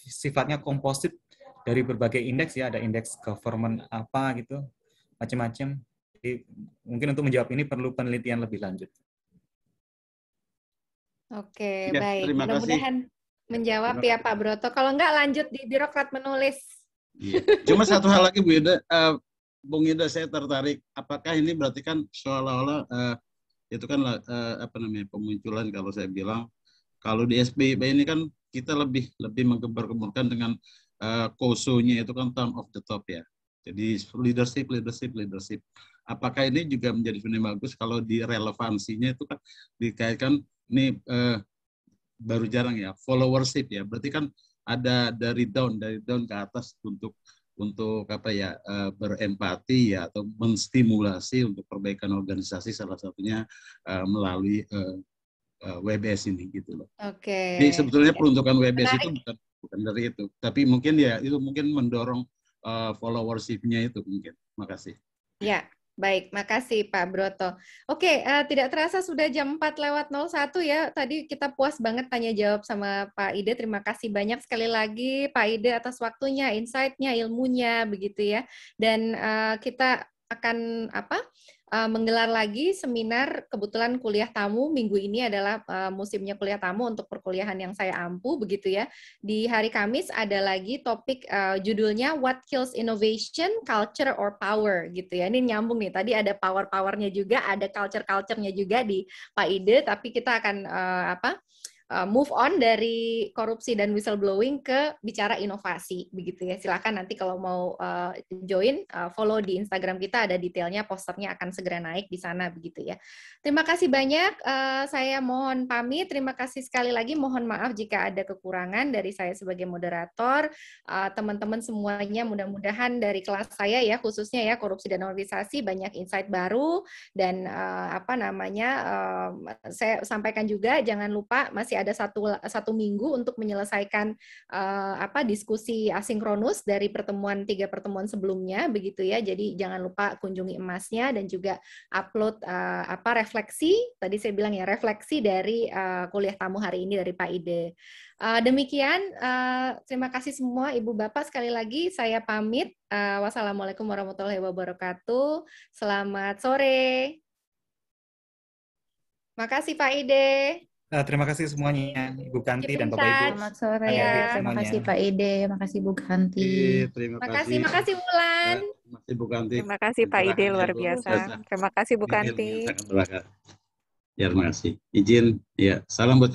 sifatnya komposit dari berbagai indeks ya, ada indeks government apa gitu, macam-macam. Jadi mungkin untuk menjawab ini perlu penelitian lebih lanjut. Oke, ya, baik. Mudah-mudahan menjawab ya Pak Broto. Kalau enggak lanjut di birokrat menulis. Iya. Cuma satu hal lagi Bu Ida, Bung Ida, saya tertarik. Apakah ini berarti kan seolah-olah itu kan apa namanya, pemunculan, kalau saya bilang kalau di SBIP ini kan kita lebih menggembar-gemburkan dengan kosonya itu kan town of the top ya. Jadi leadership. Apakah ini juga menjadi fenomena bagus kalau di relevansinya itu kan dikaitkan ini baru jarang ya followership ya. Berarti kan ada dari down ke atas untuk apa ya, berempati ya, atau menstimulasi untuk perbaikan organisasi, salah satunya melalui WBS ini gitu loh. Oke. Jadi sebetulnya peruntukan WBS itu bukan dari itu, tapi mungkin ya itu mungkin mendorong followership-nya itu mungkin. Makasih. Ya, baik, makasih Pak Broto. Oke, tidak terasa sudah jam 4:01 ya. Tadi kita puas banget tanya jawab sama Pak Ide. Terima kasih banyak sekali lagi Pak Ide atas waktunya, insight-nya, ilmunya, begitu ya. Dan kita akan menggelar lagi seminar. Kebetulan kuliah tamu minggu ini adalah musimnya kuliah tamu untuk perkuliahan yang saya ampu, begitu ya. Di hari Kamis ada lagi topik judulnya What Kills Innovation, Culture or Power, gitu ya. Ini nyambung nih, tadi ada power-powernya juga, ada culture-culture-nya juga di Pak Ide, tapi kita akan move on dari korupsi dan whistleblowing ke bicara inovasi, begitu ya. Silakan nanti kalau mau join, follow di Instagram kita, ada detailnya, posternya akan segera naik di sana, begitu ya. Terima kasih banyak, saya mohon pamit. Terima kasih sekali lagi, mohon maaf jika ada kekurangan dari saya sebagai moderator. Teman-teman semuanya, mudah-mudahan dari kelas saya ya, khususnya ya korupsi dan organisasi, banyak insight baru, dan saya sampaikan juga, jangan lupa masih ada satu minggu untuk menyelesaikan diskusi asinkronus dari 3 pertemuan sebelumnya, begitu ya. Jadi jangan lupa kunjungi emasnya dan juga upload refleksi. Tadi saya bilang ya, refleksi dari kuliah tamu hari ini dari Pak Ide. Demikian, terima kasih semua Ibu Bapak, sekali lagi saya pamit. Wassalamualaikum warahmatullahi wabarakatuh. Selamat sore. Makasih Pak Ide. Terima kasih semuanya, Ibu Kanti dan Bapak Ibu. Selamat sore. Terima kasih Pak Ide, makasih Bu Kanti. Terima kasih Wulan. Terima kasih Bu Kanti. Terima kasih Pak Ide, luar biasa. Terima kasih Bu Kanti. Ya, terima kasih. Izin, ya, salam buat